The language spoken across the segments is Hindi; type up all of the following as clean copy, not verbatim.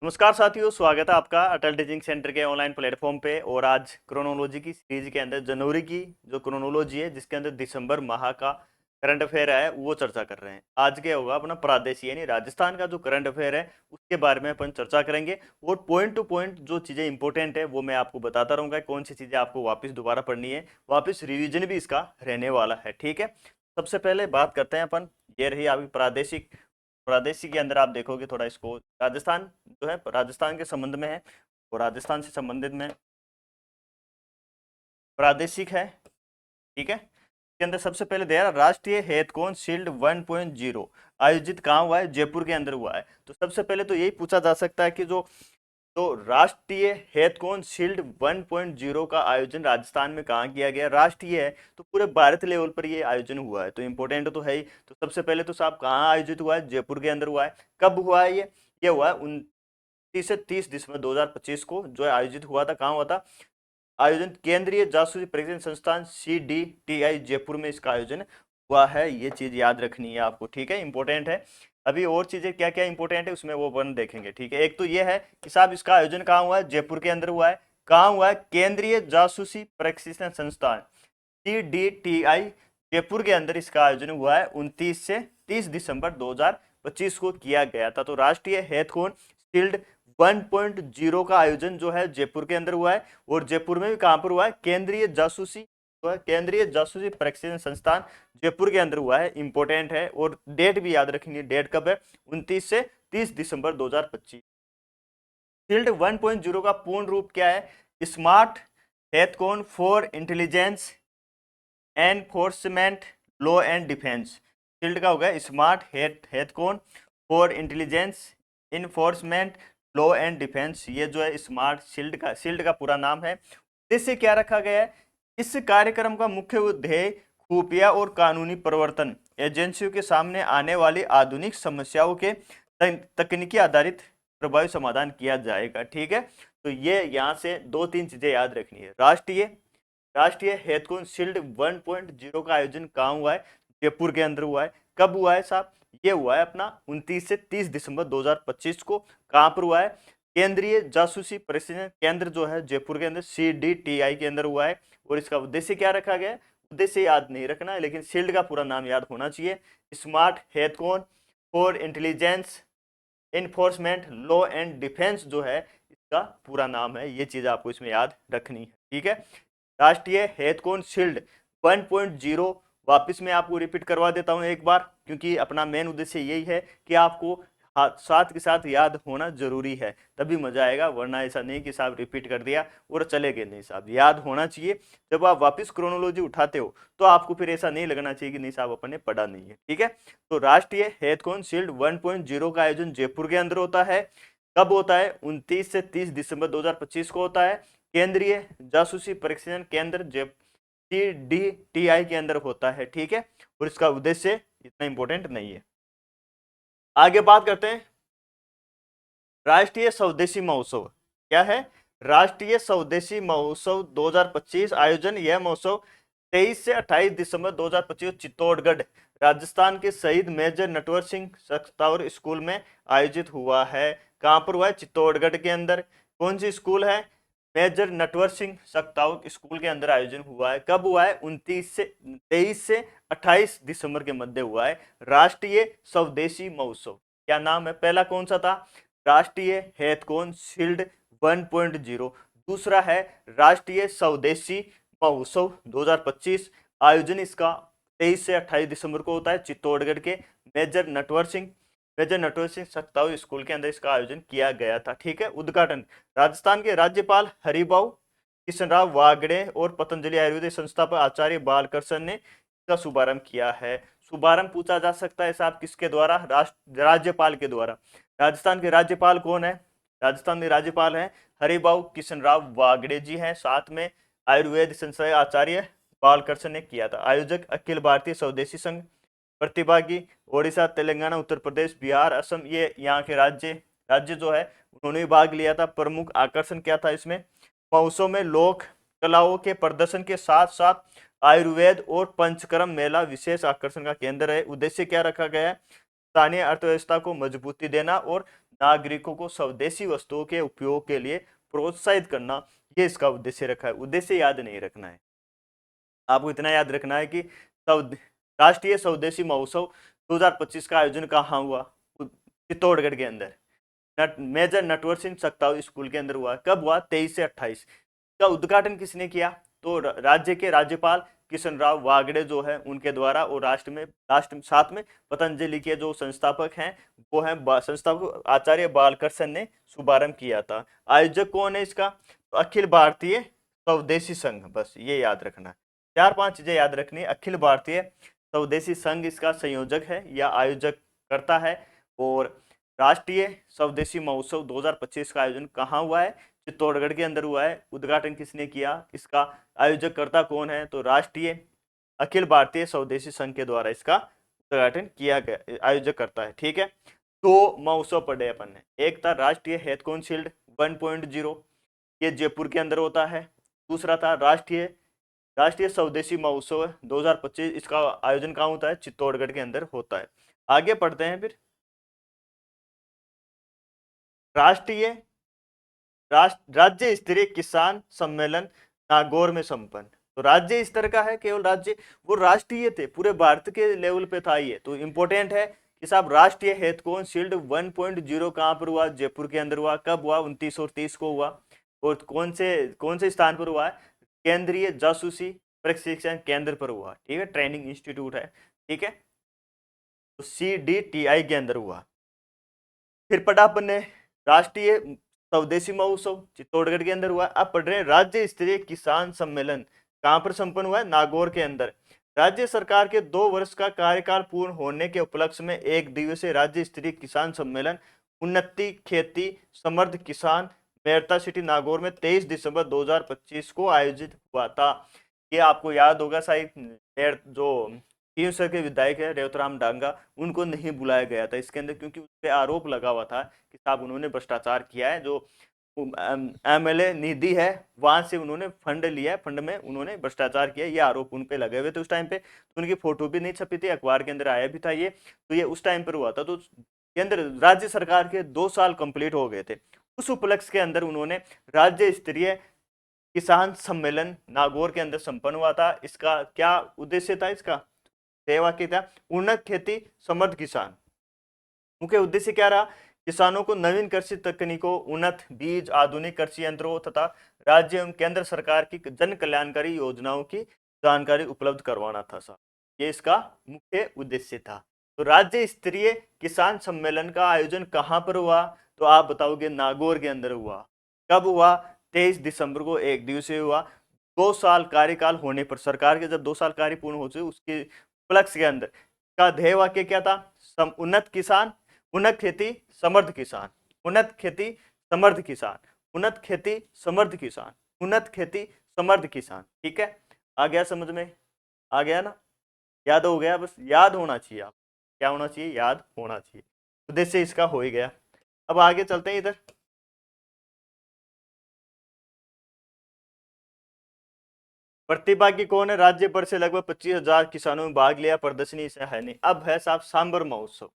नमस्कार साथियों, स्वागत है आपका अटल टीचिंग सेंटर के ऑनलाइन प्लेटफॉर्म पे। और आज क्रोनोलॉजी की सीरीज के अंदर जनवरी की जो क्रोनोलॉजी है, जिसके अंदर दिसंबर माह का करंट अफेयर है, वो चर्चा कर रहे हैं। आज के होगा अपना प्रादेशिक यानी राजस्थान का जो करंट अफेयर है उसके बारे में अपन चर्चा करेंगे। और पॉइंट टू पॉइंट जो चीज़ें इंपॉर्टेंट है वो मैं आपको बताता रहूँगा, कौन सी चीज़ें आपको वापस दोबारा पढ़नी है, वापस रिविजन भी इसका रहने वाला है। ठीक है, सबसे पहले बात करते हैं अपन। ये रही आपकी प्रादेशिक। प्रादेशिक के अंदर आप देखोगे थोड़ा इसको, राजस्थान जो है राजस्थान के संबंध में है और राजस्थान से संबंधित में प्रादेशिक है। ठीक है, इसके अंदर सबसे पहले दिया राष्ट्रीय हेतकौन शील्ड 1.0 आयोजित कहाँ हुआ है? जयपुर के अंदर हुआ है। तो सबसे पहले तो यही पूछा जा सकता है कि जो तो राष्ट्रीय हेतकौन शील्ड 1.0 का आयोजन राजस्थान में कहाँ किया गया? राष्ट्रीय है तो पूरे भारत लेवल पर ये आयोजन हुआ है, तो इम्पोर्टेंट तो है ही। तो सबसे पहले तो साहब कहाँ आयोजित हुआ है? जयपुर के अंदर हुआ है। कब हुआ है ये हुआ है 29 से 30 दिसंबर 2025 को जो है आयोजित हुआ था। कहाँ हुआ था आयोजन? केंद्रीय जासूसी परीक्षण संस्थान CDTI जयपुर में इसका आयोजन हुआ है। ये चीज याद रखनी है आपको, ठीक है, इंपॉर्टेंट है। अभी और चीजें क्या क्या इंपॉर्टेंट है उसमें वो अपन देखेंगे। ठीक है, एक तो ये है कि साहब इसका आयोजन कहाँ हुआ है? जयपुर के अंदर हुआ है। कहाँ हुआ है? केंद्रीय जासूसी प्रशिक्षण संस्थान CDTI जयपुर के अंदर इसका आयोजन हुआ है। 29 से 30 दिसंबर 2025 को किया गया था। तो राष्ट्रीय हेतकौन शील्ड 1.0 का आयोजन जो है जयपुर के अंदर हुआ है। और जयपुर में भी कहां पर हुआ है? केंद्रीय जासूसी प्रशिक्षण संस्थान जयपुर के अंदर हुआ है। इंपॉर्टेंट है और डेट भी याद रखनी है। डेट कब है? 29 से 30 दिसंबर 2025। शील्ड 1.0 का पूर्ण रूप क्या है? स्मार्ट हेतकौन for intelligence enforcement law and defence. Shield का होगा स्मार्ट हेतकौन for intelligence enforcement law and defence. ये जो है स्मार्ट शील्ड का पूरा नाम है। इससे क्या रखा गया है? इस कार्यक्रम का मुख्य उद्देश्य खुफिया और कानूनी प्रवर्तन एजेंसियों के सामने आने वाली आधुनिक समस्याओं के तकनीकी आधारित प्रभावी समाधान किया जाएगा। ठीक है, तो ये यहाँ से दो तीन चीजें याद रखनी है। राष्ट्रीय हेतकौन शील्ड 1.0 का आयोजन कहाँ हुआ है? जयपुर के अंदर हुआ है। कब हुआ है साहब? ये हुआ है अपना 29 से 30 दिसंबर 2025 को। कहाँ पर हुआ है? केंद्रीय जासूसी प्रशिक्षण केंद्र जो है जयपुर के अंदर CDTI के अंदर हुआ है। और इसका उद्देश्य क्या रखा गया है? उद्देश्य याद नहीं रखना है, लेकिन शील्ड का पूरा नाम याद होना चाहिए। स्मार्ट हेतकौन for intelligence enforcement law and defence जो है इसका पूरा नाम है। ये चीज आपको इसमें याद रखनी है। ठीक है, राष्ट्रीय हेतकौन शील्ड 1.0 वापस मैं आपको रिपीट करवा देता हूं एक बार, क्योंकि अपना मेन उद्देश्य यही है कि आपको साथ के साथ याद होना जरूरी है, तभी मजा आएगा। वरना ऐसा नहीं कि साहब रिपीट कर दिया और चले गए। नहीं साहब, याद होना चाहिए। जब आप वापस क्रोनोलॉजी उठाते हो तो आपको फिर ऐसा नहीं लगना चाहिए कि नहीं साहब अपन ने पढ़ा नहीं है। ठीक है, तो राष्ट्रीय हेतकौन शील्ड 1.0 का आयोजन जयपुर के अंदर होता है। कब होता है? 29 से 30 दिसंबर 2025 को होता है। केंद्रीय जासूसी परीक्षण केंद्र CDTI के अंदर होता है। ठीक है, और इसका उद्देश्य इतना इंपॉर्टेंट नहीं है। आगे बात करते हैं राष्ट्रीय स्वदेशी महोत्सव। क्या है? राष्ट्रीय स्वदेशी महोत्सव 2025 आयोजन। यह महोत्सव 23 से 28 दिसंबर 2025 चित्तौड़गढ़ राजस्थान के शहीद मेजर नटवर सिंह सख्तावर स्कूल में आयोजित हुआ है। कहां पर हुआ है? चित्तौड़गढ़ के अंदर। कौन सी स्कूल है? मेजर नटवर सिंह सख्तावर स्कूल के अंदर आयोजन हुआ है। कब हुआ है? 23 से 28 दिसंबर के मध्य हुआ है राष्ट्रीय स्वदेशी महोत्सव। क्या नाम है? पहला कौन सा था? राष्ट्रीय हेतकौन शील्ड 1.0। दूसरा है राष्ट्रीय स्वदेशी महोत्सव 2025। आयोजन इसका 23 से 28 दिसंबर को होता है चित्तौड़गढ़ के मेजर नटवर सिंह सख्ताव स्कूल के अंदर इसका आयोजन किया गया था। ठीक है, उद्घाटन राजस्थान के राज्यपाल हरिभाऊ किशनराव वागड़े और पतंजलि आयुर्वेदिक संस्था पर आचार्य बालकृष्ण ने इसका शुभारंभ किया है। शुभारंभ पूछा जा सकता है साहब किसके द्वारा? राज्यपाल के द्वारा। राजस्थान के राज्यपाल कौन है? राजस्थान के राज्यपाल हैं हरिभाऊ किशनराव वागड़े जी हैं। साथ में आयुर्वेद संस्थान आचार्य बालकृष्ण ने किया था। आयोजक अखिल भारतीय स्वदेशी संघ। प्रतिभागी ओडिशा, तेलंगाना, उत्तर प्रदेश, बिहार, असम, ये यहाँ के राज्य जो है उन्होंने भी भाग लिया था। प्रमुख आकर्षण क्या था इसमें? महोत्सव में लोक कलाओं के प्रदर्शन के साथ साथ आयुर्वेद और पंचकर्म मेला विशेष आकर्षण का केंद्र है। उद्देश्य क्या रखा गया है? स्थानीय अर्थव्यवस्था को मजबूती देना और नागरिकों को स्वदेशी वस्तुओं के उपयोग के लिए प्रोत्साहित करना, ये इसका उद्देश्य रखा है। उद्देश्य याद नहीं रखना है, आपको इतना याद रखना है कि राष्ट्रीय स्वदेशी महोत्सव 2025 का आयोजन कहाँ हुआ? चित्तौड़गढ़ के अंदर, मेजर नटवर सिंह सक्ताव स्कूल के अंदर हुआ। कब हुआ? 23 से 28। का उद्घाटन किसने किया? तो राज्य के राज्यपाल किशन राव वागड़े जो है उनके द्वारा, और राष्ट्र साथ में पतंजलि के जो संस्थापक हैं वो हैं संस्थापक आचार्य बालकृष्ण ने शुभारंभ किया था। आयोजक कौन है इसका? तो अखिल भारतीय स्वदेशी संघ, बस ये याद रखना है। 4-5 चीजें याद रखनी है। अखिल भारतीय स्वदेशी संघ इसका संयोजक है या आयोजक करता है। और राष्ट्रीय स्वदेशी महोत्सव 2025 का आयोजन कहाँ हुआ है? चित्तौड़गढ़ के अंदर हुआ है। उद्घाटन किसने किया? इसका आयोजक करता कौन है? तो राष्ट्रीय अखिल भारतीय स्वदेशी संघ के द्वारा इसका उद्घाटन किया गया, आयोजक करता है। ठीक है, दो महोत्सव पढ़े अपन ने। एक था राष्ट्रीय हेथकॉन शील्ड 1.0, ये जयपुर के अंदर होता है। दूसरा था राष्ट्रीय स्वदेशी महोत्सव 2025, इसका आयोजन कहाँ होता है? चित्तौड़गढ़ के अंदर होता है। आगे पढ़ते हैं फिर। राज्य स्तरीय किसान सम्मेलन नागौर में संपन्न। तो राज्य स्तर का है, केवल राज्य, वो राष्ट्रीय थे, पूरे भारत के लेवल पे था ये, तो इंपॉर्टेंट है कि साहब राष्ट्रीय हेथकॉन शील्ड 1.0 कहाँ पर हुआ? जयपुर के अंदर हुआ। कब हुआ? 29 और 30 को हुआ। और कौन से स्थान पर हुआ है? केंद्रीय जासूसी प्रशिक्षण केंद्र पर हुआ। ठीक है, ट्रेनिंग इंस्टीट्यूट है। ठीक है, तो CDTI के अंदर हुआ। फिर पढ़ा अपन ने राष्ट्रीय स्वदेशी महोत्सव चित्तौड़गढ़ के अंदर हुआ। अब पढ़ रहे हैं राज्य स्तरीय किसान सम्मेलन कहां पर संपन्न हुआ है? नागौर के अंदर। राज्य सरकार के 2 वर्ष का कार्यकाल पूर्ण होने के उपलक्ष्य में एक दिवसीय राज्य स्तरीय किसान सम्मेलन उन्नति खेती समृद्ध किसान मेरता सिटी नागौर में 23 दिसंबर 2025 को आयोजित हुआ था। ये आपको याद होगा शायद, जो सर के विधायक है रेवतराम डांगा, उनको नहीं बुलाया गया था इसके अंदर, क्योंकि उस पर आरोप लगा हुआ था कि साहब उन्होंने भ्रष्टाचार किया है। जो MLA निधि है वहां से उन्होंने फंड लिया है, फंड में उन्होंने भ्रष्टाचार किया, ये आरोप उन पे लगे हुए थे उस टाइम पे। तो उनकी फोटो भी नहीं छपी थी, अखबार के अंदर आया भी था ये। तो ये उस टाइम पर हुआ था। तो केंद्र राज्य सरकार के 2 साल कंप्लीट हो गए थे। उस उपलक्ष्य के अंदर उन्होंने राज्य स्तरीय किसान सम्मेलन नागौर के अंदर संपन्न हुआ था। इसका क्या उद्देश्य था? इसका सेवा की था उन्नत खेती समृद्ध किसान। मुख्य उद्देश्य क्या रहा? किसानों को नवीन कृषि तकनीकों, उन्नत बीज, आधुनिक कृषि यंत्रों तथा राज्य एवं केंद्र सरकार की जन कल्याणकारी योजनाओं की जानकारी उपलब्ध करवाना था साहब, ये इसका मुख्य उद्देश्य था। तो राज्य स्तरीय किसान सम्मेलन का आयोजन कहाँ पर हुआ? तो आप बताओगे नागौर के अंदर हुआ। कब हुआ? 23 दिसंबर को एक दिवसीय हुआ। 2 साल कार्यकाल होने पर, सरकार के जब 2 साल कार्य पूर्ण हो चुके उसके उपलक्ष्य के अंदर का ध्येय वाक्य क्या था? उन्नत किसान, उन्नत खेती समृद्ध किसान, उन्नत खेती समृद्ध किसान, उन्नत खेती समृद्ध किसान, उन्नत खेती समृद्ध किसान। ठीक है, आ गया समझ में? आ गया ना? याद हो गया? बस याद होना चाहिए। आप क्या होना चाहिए? याद होना चाहिए। उद्देश्य इसका हो ही गया। अब आगे चलते हैं इधर। प्रतिभागी कौन है? राज्य भर से लगभग 25,000 किसानों में भाग लिया। प्रदर्शनी इसे है नहीं। अब है साहब सांबर महोत्सव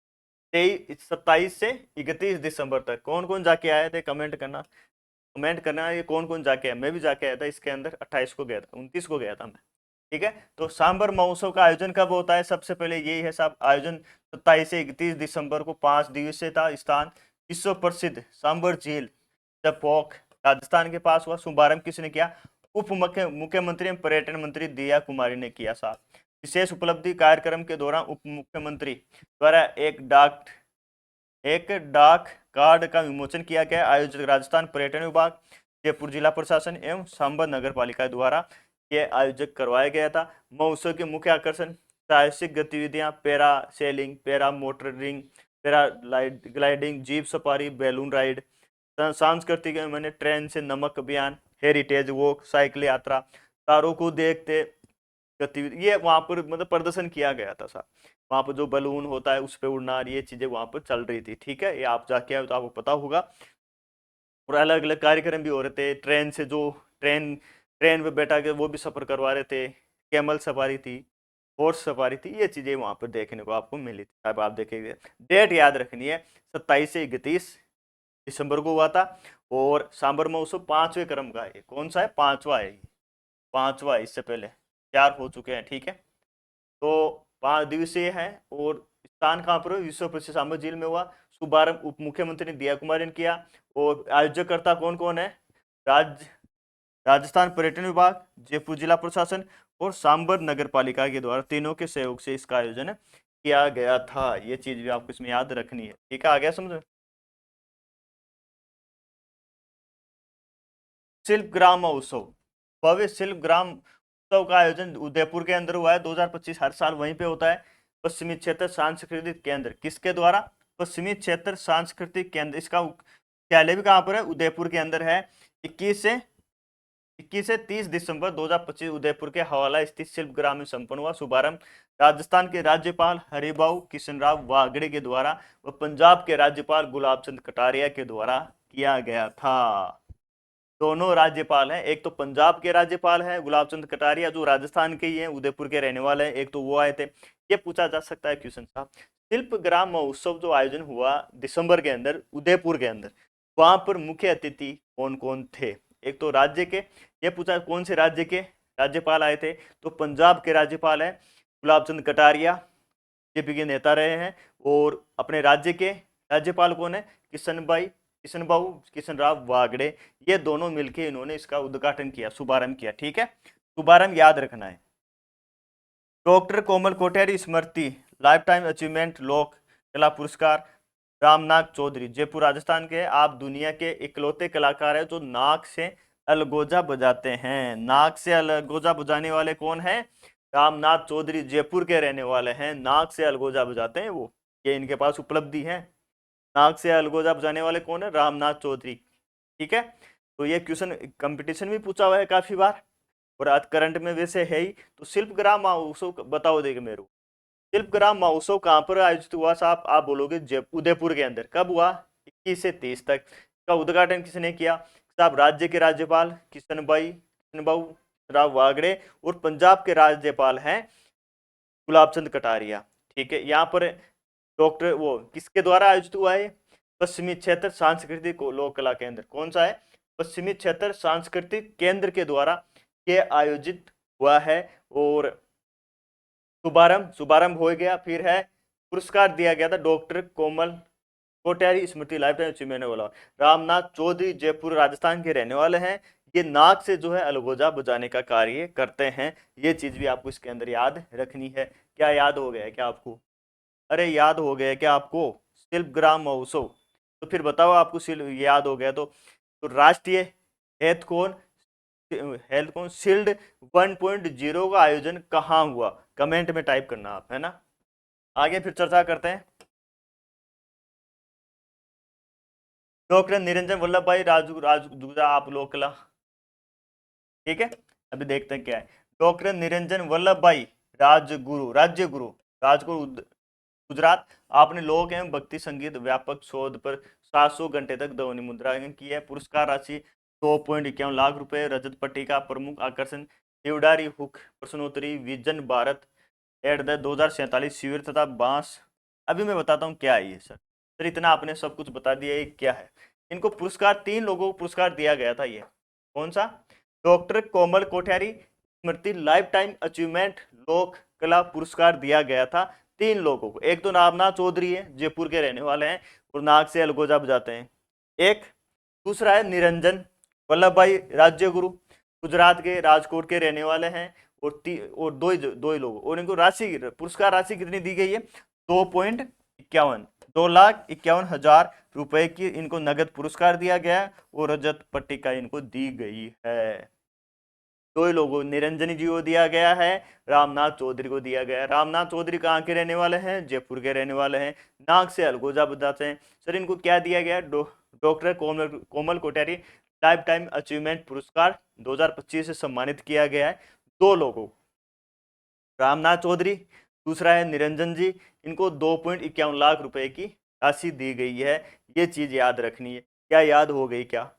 27 से 31 दिसंबर तक। कौन कौन जाके आए थे? कमेंट करना ये कौन कौन जाके आया। मैं भी जाके आया था इसके अंदर, 28 को गया था, 29 को गया था मैं। ठीक है, तो सांबर महोत्सव का आयोजन कब होता है? सबसे पहले यही है साहब, आयोजन 27 से 31 दिसंबर को 5 दिवसीय था। स्थान विश्व प्रसिद्ध सांबर झील चपोक राजस्थान के पास हुआ। शुभारंभ किसने किया? मुख्यमंत्री एवं पर्यटन मंत्री दिया कुमारी ने किया साहब। विशेष उपलब्धि कार्यक्रम के दौरान उप मुख्यमंत्री द्वारा एक डाक कार्ड का विमोचन किया गया। आयोजक राजस्थान पर्यटन विभाग, जयपुर जिला प्रशासन एवं सांबा नगर पालिका द्वारा यह आयोजक करवाया गया था। महोत्सव के मुख्य आकर्षण साहसिक गतिविधियां, para selling, para motoring, para gliding, jeep safari, balloon ride, सांस्कृतिक मैंने ट्रेन से नमक अभियान, हेरिटेज वॉक, साइकिल यात्रा, तारों को देखते गतिविधि, ये वहां पर मतलब प्रदर्शन किया गया था साहब। वहां पर जो बलून होता है उस पर उड़ना, ये चीजें वहां पर चल रही थी। ठीक है, ये आप जाके आए तो आपको पता होगा। और अलग अलग कार्यक्रम भी हो रहे थे। ट्रेन से जो ट्रेन ट्रेन पे बैठा के वो भी सफर करवा रहे थे। कैमल सफारी थी, हॉर्स सफारी थी, ये चीजें वहां पर देखने को आपको मिली थी। अब आप देखेंगे, डेट याद रखनी है 27 से 31 दिसंबर को हुआ था। और सांबर महोत्सव 5वें क्रम का है, कौन सा है, 5वां है, 5वां है, इससे पहले 4 हो चुके हैं, ठीक है। तो 5 दिवसीय है। और स्थान कहाँ पर हुआ, विश्व प्रसिद्ध सांबर झील में हुआ। शुभारंभ उप मुख्यमंत्री दिया कुमारी ने किया। और आयोजकर्ता कौन कौन है, राज्य राजस्थान पर्यटन विभाग, जयपुर जिला प्रशासन और सांबर नगर पालिका के द्वारा, तीनों के सहयोग से इसका आयोजन किया गया था। ये चीज भी आपको इसमें याद रखनी है, ठीक है, आ गया समझ। शिल्प ग्राम महोत्सव, भव्य शिल्प ग्राम उत्सव का आयोजन उदयपुर के अंदर हुआ है 2025, हर साल वहीं पे होता है। पश्चिमी क्षेत्र सांस्कृतिक केंद्र किसके द्वारा, पश्चिमी क्षेत्र सांस्कृतिक केंद्र, इसका मुख्यालय भी कहाँ पर है, उदयपुर के अंदर है। 21 से 30 दिसंबर 2025 उदयपुर के हवाला स्थित शिल्प ग्राम में संपन्न हुआ। शुभारंभ राजस्थान के राज्यपाल हरिभाऊ किशनराव वागड़े के द्वारा व पंजाब के राज्यपाल गुलाब चंद कटारिया के द्वारा किया गया था। दोनों राज्यपाल हैं, एक तो पंजाब के राज्यपाल हैं गुलाब चंद कटारिया जो राजस्थान के ही हैं, उदयपुर के रहने वाले हैं, एक तो वो आए थे। ये पूछा जा सकता है क्वेश्चन साहब। शिल्प ग्राम महोत्सव जो आयोजन हुआ दिसंबर के अंदर उदयपुर के अंदर, वहां पर मुख्य अतिथि कौन कौन थे, एक तो राज्य के, ये पूछा कौन से राज्य के राज्यपाल आए थे, तो पंजाब के राज्यपाल हैं गुलाब चंद कटारिया, बीजेपी के नेता रहे हैं। और अपने राज्य के राज्यपाल कौन है, किशनराव वागड़े, ये दोनों मिलकर इन्होंने इसका उद्घाटन किया, शुभारंभ किया, ठीक है। शुभारंभ याद रखना है। डॉक्टर कोमल कोठियारी स्मृति लाइफ टाइम अचीवमेंट लोक कला पुरस्कार, रामनाथ चौधरी, जयपुर राजस्थान के, आप दुनिया के इकलौते कलाकार हैं जो नाक से अलगोजा बजाते हैं। नाक से अलगोजा बजाने वाले कौन है, रामनाथ चौधरी, जयपुर के रहने वाले हैं, नाक से अलगोजा बजाते हैं वो, ये इनके पास उपलब्धि है। नाक से अलगोजा बजाने वाले कौन है, रामनाथ चौधरी, ठीक है। तो ये क्वेश्चन कंपटीशन में पूछा हुआ है काफी बार, और आज करंट में वैसे है ही। तो शिल्प ग्राम महोत्सव बताओ देगा मेरे को, शिल्प ग्राम महोत्सव कहाँ पर आयोजित हुआ साहब, आप बोलोगे उदयपुर के अंदर, कब हुआ, 21 से 30 तक। का उद्घाटन किसने किया साहब, राज्य के राज्यपाल किशनभाऊ राव वागड़े, और पंजाब के राज्यपाल हैं गुलाब चंद कटारिया, ठीक है। यहाँ पर डॉक्टर वो किसके द्वारा आयोजित हुआ है, पश्चिमी क्षेत्र सांस्कृतिक लोक कला केंद्र, कौन सा है, पश्चिमी क्षेत्र सांस्कृतिक केंद्र के द्वारा ये आयोजित हुआ है। और शुभारंभ हो गया, फिर है पुरस्कार दिया गया था डॉक्टर कोमल कोठियारी स्मृति लाइफ टाइम अचीवमेंट वाला, रामनाथ चौधरी, जयपुर राजस्थान के रहने वाले हैं। ये नाक से जो है अलगोजा बजाने का कार्य करते हैं। ये चीज भी आपको इसके अंदर याद रखनी है। क्या याद हो गया है क्या आपको, अरे याद हो गया क्या आपको, शिल्प ग्राम महोत्सव। तो फिर बताओ आपको शिल्प याद हो गया तो राष्ट्रीय हेल्थ कौन शील्ड 1.0 का आयोजन कहाँ हुआ, कमेंट में टाइप करना आप, है ना। आगे फिर चर्चा करते हैं। डॉक्टर निरंजन वल्लभ भाई राजगुरु आप लोक कला, ठीक है। अभी देखते हैं क्या है, डॉक्टर निरंजन वल्लभ भाई राजगुरु गुजरात, आपने लोक एवं भक्ति संगीत व्यापक शोध पर 700 घंटे तक ध्वनि मुद्रांकन की है। पुरस्कार राशि 2.51 लाख रुपए। रजत पट्टिका प्रमुख आकर्षण देवडारी हुक प्रश्नोत्तरी विजन भारत एट द 2047 शिविर तथा बांस। अभी मैं बताता हूँ क्या है ये सर इतना आपने सब कुछ बता दिया ये क्या है। इनको पुरस्कार 3 लोगों को पुरस्कार दिया गया था, ये कौन सा, डॉक्टर कोमल कोठियारी स्मृति लाइफ टाइम अचीवमेंट लोक कला पुरस्कार दिया गया था 3 लोगों को। एक तो रामनाथ चौधरी है, जयपुर के रहने वाले हैं और नाक से अलगोजा बजाते हैं। एक दूसरा है निरंजन वल्लभ भाई राज्य गुरु, गुजरात के राजकोट के रहने वाले हैं। और दो ही लोग, और इनको राशि पुरस्कार राशि कितनी दी गई है, 2.51 रुपए की इनको नगद पुरस्कार दिया गया है और रजत पट्टिका इनको दी गई है। दो ही लोगों, निरंजन जी को दिया गया है, रामनाथ चौधरी को दिया गया है। रामनाथ चौधरी कहाँ के रहने वाले हैं, जयपुर के रहने वाले हैं, नाक से अलगोजा बजाते हैं। सर इनको क्या दिया गया, डॉक्टर कोमल कोठियारी लाइफ टाइम अचीवमेंट पुरस्कार 2025 से सम्मानित किया गया है 2 लोगों को, रामनाथ चौधरी, दूसरा है निरंजन जी, इनको 2.51 लाख रुपए की राशि दी गई है। ये चीज याद रखनी है। क्या याद हो गई, क्या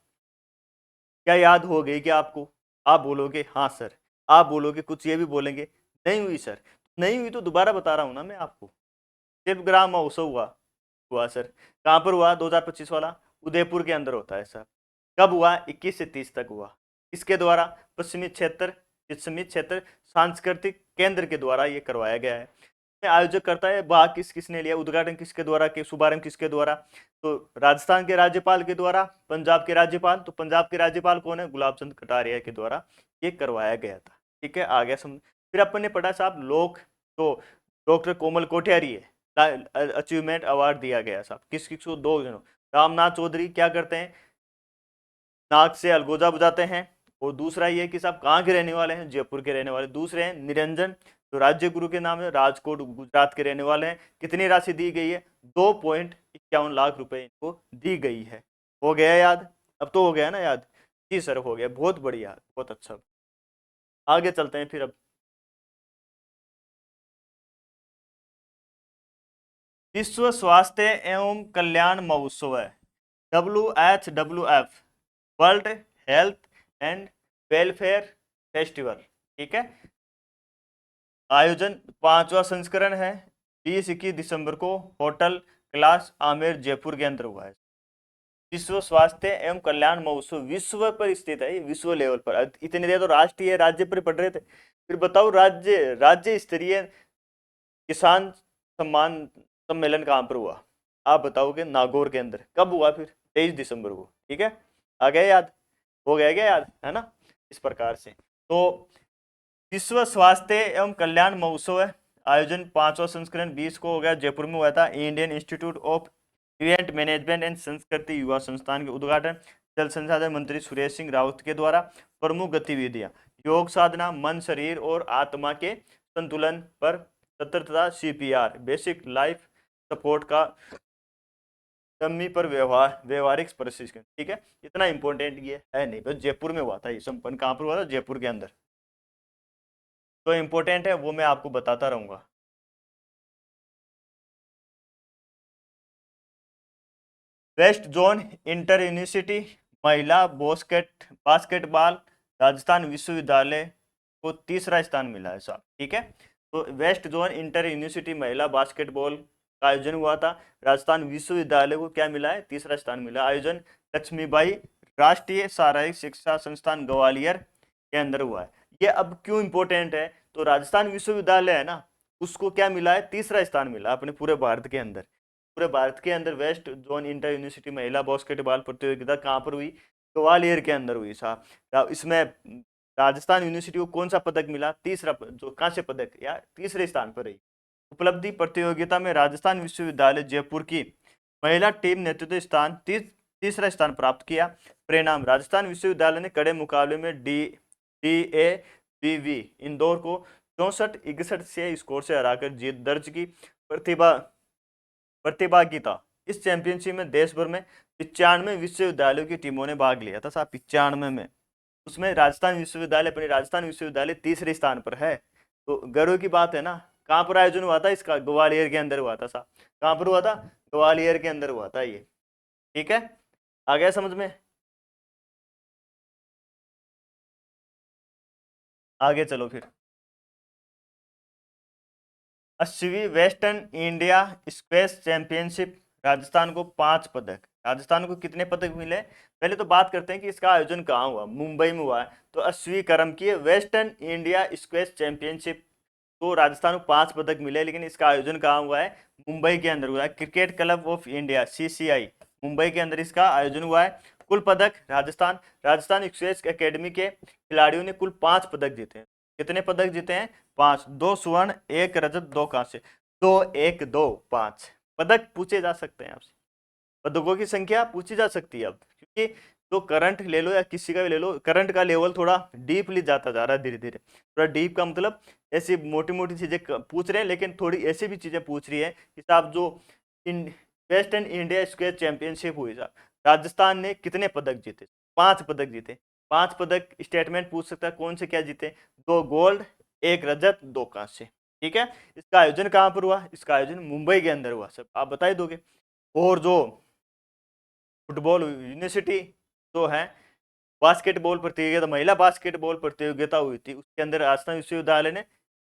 याद हो गई क्या आपको, आप बोलोगे हाँ सर, आप बोलोगे कुछ ये भी बोलेंगे नहीं हुई सर, नहीं हुई तो दोबारा बता रहा हूँ ना मैं आपको। शिल्प ग्राम महोत्सव हुआ सर, कहाँ पर हुआ 2025 वाला, उदयपुर के अंदर होता है सर। कब हुआ? 21 से 30 तक हुआ। किसके द्वारा? पश्चिमी क्षेत्र सांस्कृतिक केंद्र के द्वारा ये करवाया गया है। आयोजक करता है, भाग किसने लिया, उद्घाटन किसके द्वारा, के शुभारंभ किसके द्वारा? तो राजस्थान के राज्यपाल के द्वारा। पंजाब के राज्यपाल, तो पंजाब के राज्यपाल कौन है? गुलाब चंद कटारिया के द्वारा ये करवाया गया था। ठीक है, आ गया समझ। फिर अपन ने पढ़ा साहब लोक, तो डॉक्टर कोमल कोठियारी है, अचीवमेंट अवार्ड दिया गया साहब। किस किसको? 2 जनों। रामनाथ चौधरी क्या करते हैं? नाक से अलगोजा बजाते हैं। और दूसरा ये कि साहब कहाँ के रहने वाले हैं? जयपुर के रहने वाले। दूसरे हैं निरंजन, तो राज्य गुरु के नाम है, राजकोट गुजरात के रहने वाले हैं। कितनी राशि दी गई है? 2.51 लाख रुपए इनको दी गई है। हो गया याद? अब तो हो गया ना याद? जी सर हो गया, बहुत बढ़िया, बहुत अच्छा। आगे चलते हैं फिर अब। विश्व स्वास्थ्य एवं कल्याण महोत्सव है, WHWF, world health and welfare festival. ठीक है, आयोजन 5वां संस्करण है, 20-21 दिसंबर को होटल क्लास आमेर जयपुर के अंदर हुआ है। विश्व स्वास्थ्य एवं कल्याण महोत्सव विश्व पर स्थित है, विश्व लेवल पर। इतने देर तो राष्ट्रीय राज्य पर पढ़ रहे थे, फिर बताओ राज्य स्तरीय किसान सम्मान सम्मेलन कहाँ पर हुआ? आप बताओगे, नागौर के अंदर। कब हुआ? फिर 23 दिसंबर को। ठीक है, आ गया याद? हो गया क्या याद? है ना? इस प्रकार से तो विश्व स्वास्थ्य एवं कल्याण महोत्सव है, आयोजन 5वां संस्करण 20 को हो गया, जयपुर में हुआ था। Indian institute of event management and संस्कृति युवा संस्थान के उद्घाटन जल संसाधन मंत्री सुरेश सिंह रावत के द्वारा। प्रमुख गतिविधियां योग साधना, मन शरीर और आत्मा के संतुलन पर सत्र तथा CPR बेसिक लाइफ सपोर्ट का डमी पर व्यवहारिक प्रशिक्षण। ठीक है, इतना इंपॉर्टेंट ये है नहीं, बस जयपुर में हुआ था ये संपन्न। कहाँ पर हुआ था? जयपुर के अंदर। तो इंपॉर्टेंट है वो मैं आपको बताता रहूंगा। वेस्ट जोन इंटर यूनिवर्सिटी महिला बास्केटबॉल राजस्थान विश्वविद्यालय को 3रा स्थान मिला है साहब। ठीक है, तो वेस्ट जोन इंटर यूनिवर्सिटी महिला बास्केटबॉल का आयोजन हुआ था, राजस्थान विश्वविद्यालय को क्या मिला है? 3रा स्थान मिला। आयोजन लक्ष्मीबाई राष्ट्रीय शारीरिक शिक्षा संस्थान ग्वालियर के अंदर हुआ है। ये अब क्यों इंपॉर्टेंट है? तो राजस्थान विश्वविद्यालय है ना, उसको क्या मिला है? 3रा स्थान मिला अपने पूरे भारत के अंदर। पूरे भारत के अंदर वेस्ट जोन इंटर यूनिवर्सिटी महिला बास्केटबॉल प्रतियोगिता कहाँ पर हुई? ग्वालियर के अंदर हुई साहब। इसमें राजस्थान यूनिवर्सिटी को कौन सा पदक मिला? 3रा, जो कांस्य पदक या 3रे स्थान पर रही। उपलब्धि प्रतियोगिता में राजस्थान विश्वविद्यालय जयपुर की महिला टीम नेतृत्व स्थान 3रा स्थान प्राप्त किया। परिणाम, राजस्थान विश्वविद्यालय ने कड़े मुकाबले में DAVV इंदौर को 64-61 से स्कोर से हराकर जीत दर्ज की। प्रतिभागिता, इस चैंपियनशिप में देश भर में 95 विश्वविद्यालयों की टीमों ने भाग लिया था साहब। 95 में, उसमें राजस्थान विश्वविद्यालय, अपने राजस्थान विश्वविद्यालय 3रे स्थान पर है। तो गर्व की बात है ना। कहाँ पर आयोजन हुआ था इसका? ग्वालियर के अंदर हुआ था साहब। कहाँ पर हुआ था? ग्वालियर के अंदर हुआ था ये। ठीक है, आ गया समझ में? आगे चलो फिर। 80वीं western India squash championship, Rajasthan को 5 पदक। राजस्थान को कितने पदक मिले? पहले तो बात करते हैं कि इसका आयोजन कहाँ हुआ। मुंबई में हुआ है। तो 80वीं क्रम की वेस्टर्न इंडिया स्क्वैश चैंपियनशिप को राजस्थान को 5 पदक मिले, लेकिन इसका आयोजन कहाँ हुआ है? मुंबई के अंदर हुआ है। Cricket club of India CCI Mumbai के अंदर इसका आयोजन हुआ है। कुल पदक राजस्थान स्क्वैश अकेडमी के खिलाड़ियों ने कुल 5 पदक जीते हैं। कितने पदक जीते हैं? 5। 2 स्वर्ण, 1 रजत, 2 कांस्य। 2 1 2 5 पदक पूछे जा सकते हैं आपसे। पदकों की संख्या पूछी जा सकती है अब, क्योंकि तो करंट ले लो या किसी का भी ले लो, करंट का लेवल थोड़ा डीपली जाता जा रहा है धीरे धीरे। थोड़ा डीप का मतलब ऐसी मोटी मोटी चीजें पूछ रहे हैं, लेकिन थोड़ी ऐसी भी चीजें पूछ रही है कि साहब जो वेस्टर्न इंडिया स्क्वैश चैंपियनशिप हुई साहब, राजस्थान ने कितने पदक जीते? 5 पदक जीते। 5 पदक स्टेटमेंट पूछ सकता है, कौन से क्या जीते? 2 गोल्ड, 1 रजत, 2 कांस्य। ठीक है, इसका आयोजन कहाँ पर हुआ? इसका आयोजन मुंबई के अंदर हुआ। सब आप बता दोगे। और जो फुटबॉल यूनिवर्सिटी जो है बास्केटबॉल प्रतियोगिता, महिला बास्केटबॉल प्रतियोगिता हुई थी, उसके अंदर राजस्थान विश्वविद्यालय ने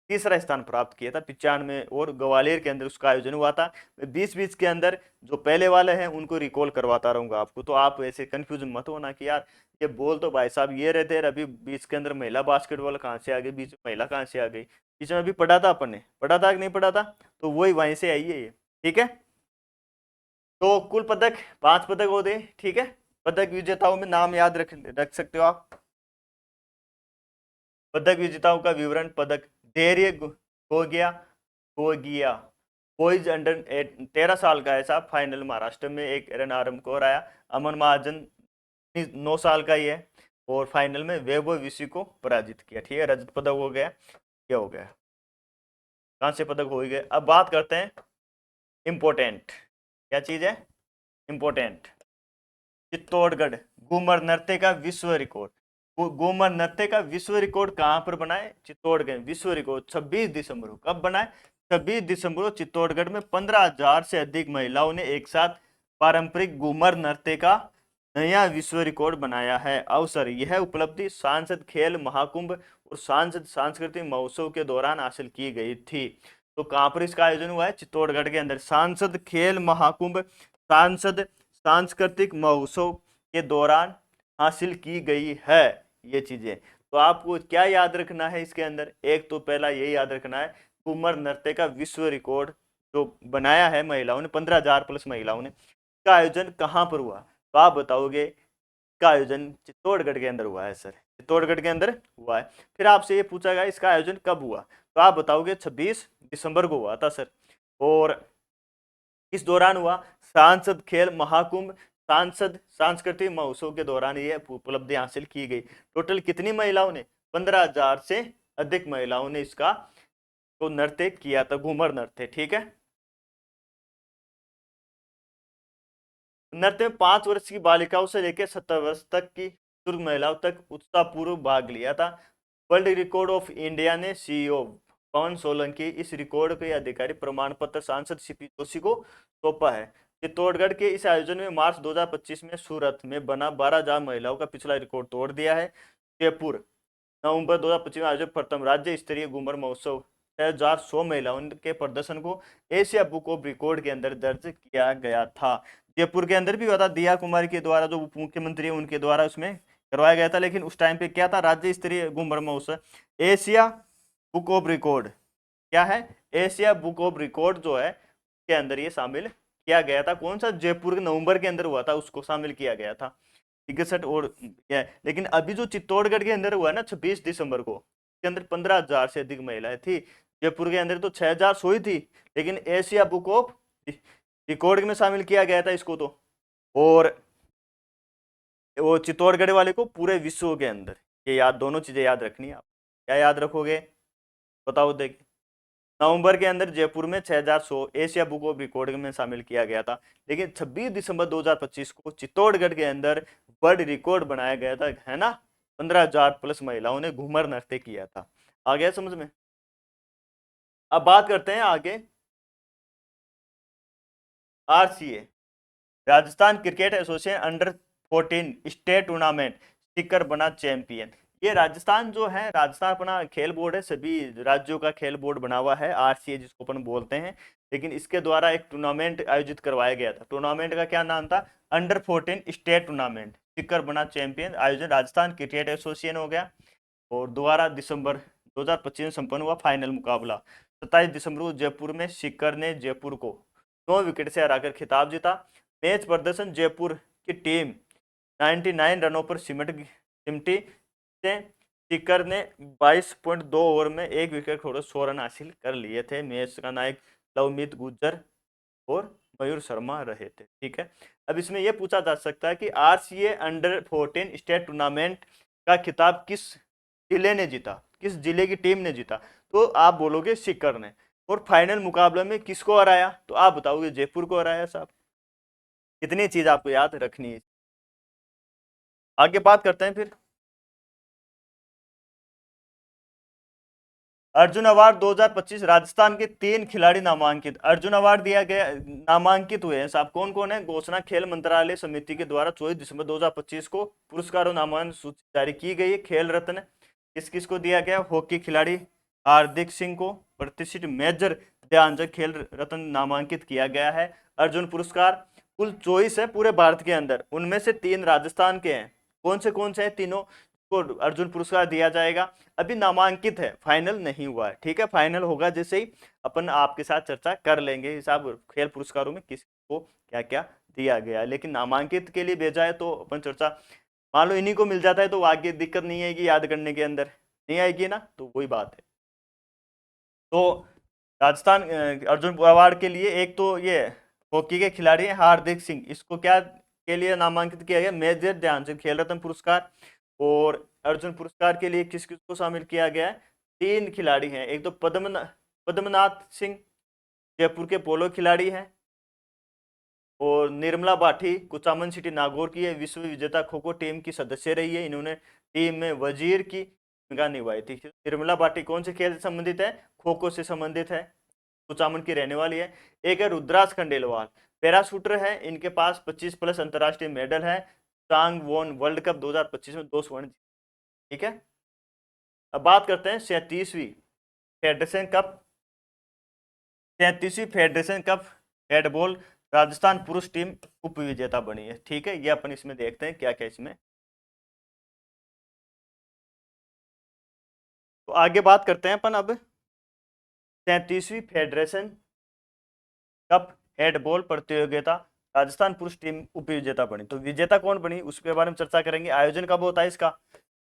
तीसरा स्थान प्राप्त किया था 95, और ग्वालियर के अंदर उसका आयोजन हुआ था। बीच बीच के अंदर जो पहले वाले हैं उनको रिकॉल करवाता रहूंगा आपको, तो आप ऐसे कंफ्यूजन मत होना कि यार ये बोल तो भाई साहब ये रहते हैं, अभी बीच के अंदर महिला बास्केटबॉल कहाँ से आ गई, बीच में महिला कहाँ से आ गई, बीच में अभी पढ़ा था अपन ने, पढ़ा था कि नहीं पढ़ा था, तो वही वहीं से आई है ये। ठीक है, तो कुल पदक 5 पदक होते, ठीक है। पदक विजेताओं में नाम याद रख रख सकते हो आप। पदक विजेताओं का विवरण: पदक धैर्य गोगिया गोगिया बॉयज अंडर 13 साल का है साहब, फाइनल महाराष्ट्र में एक रन को हराया। अमन महाजन 9 साल का ही है, और फाइनल में वैभव विशी को पराजित किया। ठीक है, रजत पदक हो गया, क्या हो गया, कांस्य पदक हो गए। अब बात करते हैं इंपोर्टेंट, क्या चीज है इंपोर्टेंट, चित्तौड़गढ़ घूमर नृत्य का विश्व रिकॉर्ड। घूमर नृत्य का विश्व रिकॉर्ड कहां पर बनाए? चित्तौड़गढ़। विश्व रिकॉर्ड 26 दिसंबर को, कब बनाए? 26 दिसंबर को चित्तौड़गढ़ में 15,000 से अधिक महिलाओं ने एक साथ पारंपरिक घूमर नृत्य का नया विश्व रिकॉर्ड बनाया है। अवसर: यह उपलब्धि सांसद खेल महाकुंभ और सांसद सांस्कृतिक महोत्सव के दौरान हासिल की गई थी। तो कहां पर इसका आयोजन हुआ है? चित्तौड़गढ़ के अंदर। सांसद खेल महाकुंभ, सांसद सांस्कृतिक महोत्सव के दौरान हासिल की गई है ये चीजें। तो आपको क्या याद रखना है इसके अंदर? एक तो पहला यही याद रखना है, घूमर नृत्य का विश्व रिकॉर्ड जो बनाया है महिलाओं ने, 15,000 प्लस महिलाओं ने, का आयोजन कहां पर हुआ? तो आप बताओगे इसका आयोजन चित्तौड़गढ़ के अंदर हुआ है सर, चित्तौड़गढ़ के अंदर हुआ है। फिर आपसे ये पूछा गया इसका आयोजन कब हुआ, तो आप बताओगे 26 दिसंबर को हुआ था सर। और इस दौरान हुआ सांसद खेल महाकुंभ, सांसद सांस्कृतिक महोत्सव के दौरान ये उपलब्धि हासिल की गई। टोटल कितनी महिलाओं ने? 15,000 से अधिक महिलाओं ने इसका तो नृत्य किया था, घूमर नृत्य। ठीक है, नृत्य में 5 वर्ष की बालिकाओं से लेकर 70 वर्ष तक की बुजुर्ग महिलाओं तक उत्साहपूर्वक भाग लिया था। वर्ल्ड रिकॉर्ड ऑफ इंडिया ने सीईओ पवन सोलंकी इस रिकॉर्ड के अधिकारी प्रमाण पत्र सांसद सीपी जोशी को सौंपा है। चित्तौड़गढ़ के इस आयोजन में मार्च 2025 में सूरत में बना 12,000 महिलाओं का पिछला रिकॉर्ड तोड़ दिया है। जयपुर नवंबर 2025 में आयोजित प्रथम राज्य स्तरीय घूमर महोत्सव 6,100 महिलाओं के प्रदर्शन को एशिया बुक ऑफ रिकॉर्ड के अंदर दर्ज किया गया था। जयपुर के अंदर भी हुआ था, दिया कुमारी के द्वारा, जो उप मुख्यमंत्री है उनके द्वारा उसमें करवाया गया था। लेकिन उस टाइम पे क्या था? राज्य स्तरीय घूमर महोत्सव। एशिया बुक ऑफ रिकॉर्ड क्या है? एशिया बुक ऑफ रिकॉर्ड जो है के अंदर ये शामिल किया गया था। कौन सा? जयपुर के नवंबर के अंदर हुआ था, उसको शामिल किया गया था। 61 और क्या है। लेकिन अभी जो चित्तौड़गढ़ के अंदर हुआ है ना 26 दिसंबर को, के अंदर 15,000 से अधिक महिलाएं थी। जयपुर के अंदर तो 6,100 ही थी, लेकिन एशिया बुक ऑफ रिकॉर्ड में शामिल किया गया था इसको तो। और वो चित्तौड़गढ़ वाले को पूरे विश्व के अंदर, ये याद, दोनों चीजें याद रखनी है आप। क्या याद रखोगे बताओ? देख, नवंबर के अंदर जयपुर में 6,100 एशिया बुक ऑफ रिकॉर्ड में शामिल किया गया था। लेकिन 26 दिसंबर 2025 को चित्तौड़गढ़ के अंदर वर्ल्ड रिकॉर्ड बनाया गया था, है ना। 15,000 प्लस महिलाओं ने घूमर नृत्य किया था। आ गया समझ में? अब बात करते हैं आगे, RCA, Rajasthan cricket association under 14 state tournament Sikar बना चैंपियन। ये राजस्थान जो है, राजस्थान अपना खेल बोर्ड है, सभी राज्यों का खेल बोर्ड बना हुआ है, आरसीए जिसको अपन बोलते हैं। लेकिन इसके द्वारा एक टूर्नामेंट आयोजित करवाया गया था। टूर्नामेंट का क्या नाम था? अंडर 14 स्टेट टूर्नामेंट सीकर बना चैंपियन। आयोजन राजस्थान क्रिकेट एसोसिएशन हो गया। और 12 दिसंबर 2025 में संपन्न हुआ फाइनल मुकाबला। 27 दिसंबर को जयपुर में सीकर ने जयपुर को 9 विकेट से हराकर खिताब जीता। मैच प्रदर्शन: जयपुर की टीम 99 रनों पर सिमटी से सीकर ने 22.2 ओवर में 1 विकेट खोकर 100 रन हासिल कर लिए थे। मैच का नायक लवमीत गुज्जर और मयूर शर्मा रहे थे। ठीक है, अब इसमें यह पूछा जा सकता है कि आरसीए अंडर 14 स्टेट टूर्नामेंट का खिताब किस जिले ने जीता, किस जिले की टीम ने जीता? तो आप बोलोगे सीकर ने। और फाइनल मुकाबले में किसको हराया? तो आप बताओगे जयपुर को हराया साहब। कितनी चीज आपको याद रखनी है। आगे बात करते हैं फिर, अर्जुन अवार्ड 2025 राजस्थान के 3 खिलाड़ी नामांकित। अर्जुन अवार्ड दिया गया, नामांकित हुए हैं साहब, कौन कौन है? घोषणा खेल मंत्रालय समिति के द्वारा 24 दिसंबर 2025 को पुरस्कारों नामांकन सूची जारी की गई है। खेल रत्न किस किस को दिया गया? हॉकी खिलाड़ी हार्दिक सिंह को प्रतिष्ठित मेजर ध्यानचंद खेल रत्न नामांकित किया गया है। अर्जुन पुरस्कार कुल 24 है पूरे भारत के अंदर, उनमें से 3 राजस्थान के हैं। कौन से हैं तीनों को अर्जुन पुरस्कार दिया जाएगा? अभी नामांकित है, फाइनल नहीं हुआ है। ठीक है, फाइनल होगा जैसे ही अपन आपके साथ चर्चा कर लेंगे हिसाब खेल पुरस्कारों में किसको क्या क्या दिया गया है। लेकिन नामांकित के लिए भेजा है तो अपन चर्चा, मान लो इन्हीं को मिल जाता है तो आगे दिक्कत नहीं आएगी याद करने के अंदर, नहीं आएगी ना, तो वही बात है। तो राजस्थान अर्जुन अवार्ड के लिए एक तो ये हॉकी के खिलाड़ी हैं हार्दिक सिंह, इसको क्या के लिए नामांकित किया गया? मेजर ध्यानचंद खेल रत्न पुरस्कार। और अर्जुन पुरस्कार के लिए किस किस को शामिल किया गया है? 3 खिलाड़ी हैं, एक तो पद्मनाथ सिंह जयपुर के पोलो खिलाड़ी हैं, और निर्मला बाठी कुचामन सिटी नागौर की है, विश्व विजेता खो खो टीम की सदस्य रही है, इन्होंने टीम में वजीर की भूमिका निभाई थी। निर्मला बाठी कौन से खेल से संबंधित है? खो खो से संबंधित है, कुचामन की रहने वाली है। एक है रुद्राज खंडेलवाल, पैराशूटर है, इनके पास 25 प्लस अंतर्राष्ट्रीय मेडल है, सांग वोन वर्ल्ड कप 2025 में 2 स्वर्ण। ठीक है, अब बात करते हैं 37वीं फेडरेशन कप, 37वीं फेडरेशन कप हेडबॉल राजस्थान पुरुष टीम उप विजेता बनी है। ठीक है, ये अपन इसमें देखते हैं क्या क्या इसमें। तो आगे बात करते हैं अपन अब 37वीं फेडरेशन कप हेडबॉल प्रतियोगिता राजस्थान पुरुष टीम उप विजेता बनी। तो विजेता कौन बनी उसके बारे में चर्चा करेंगे। आयोजन कब होता है इसका?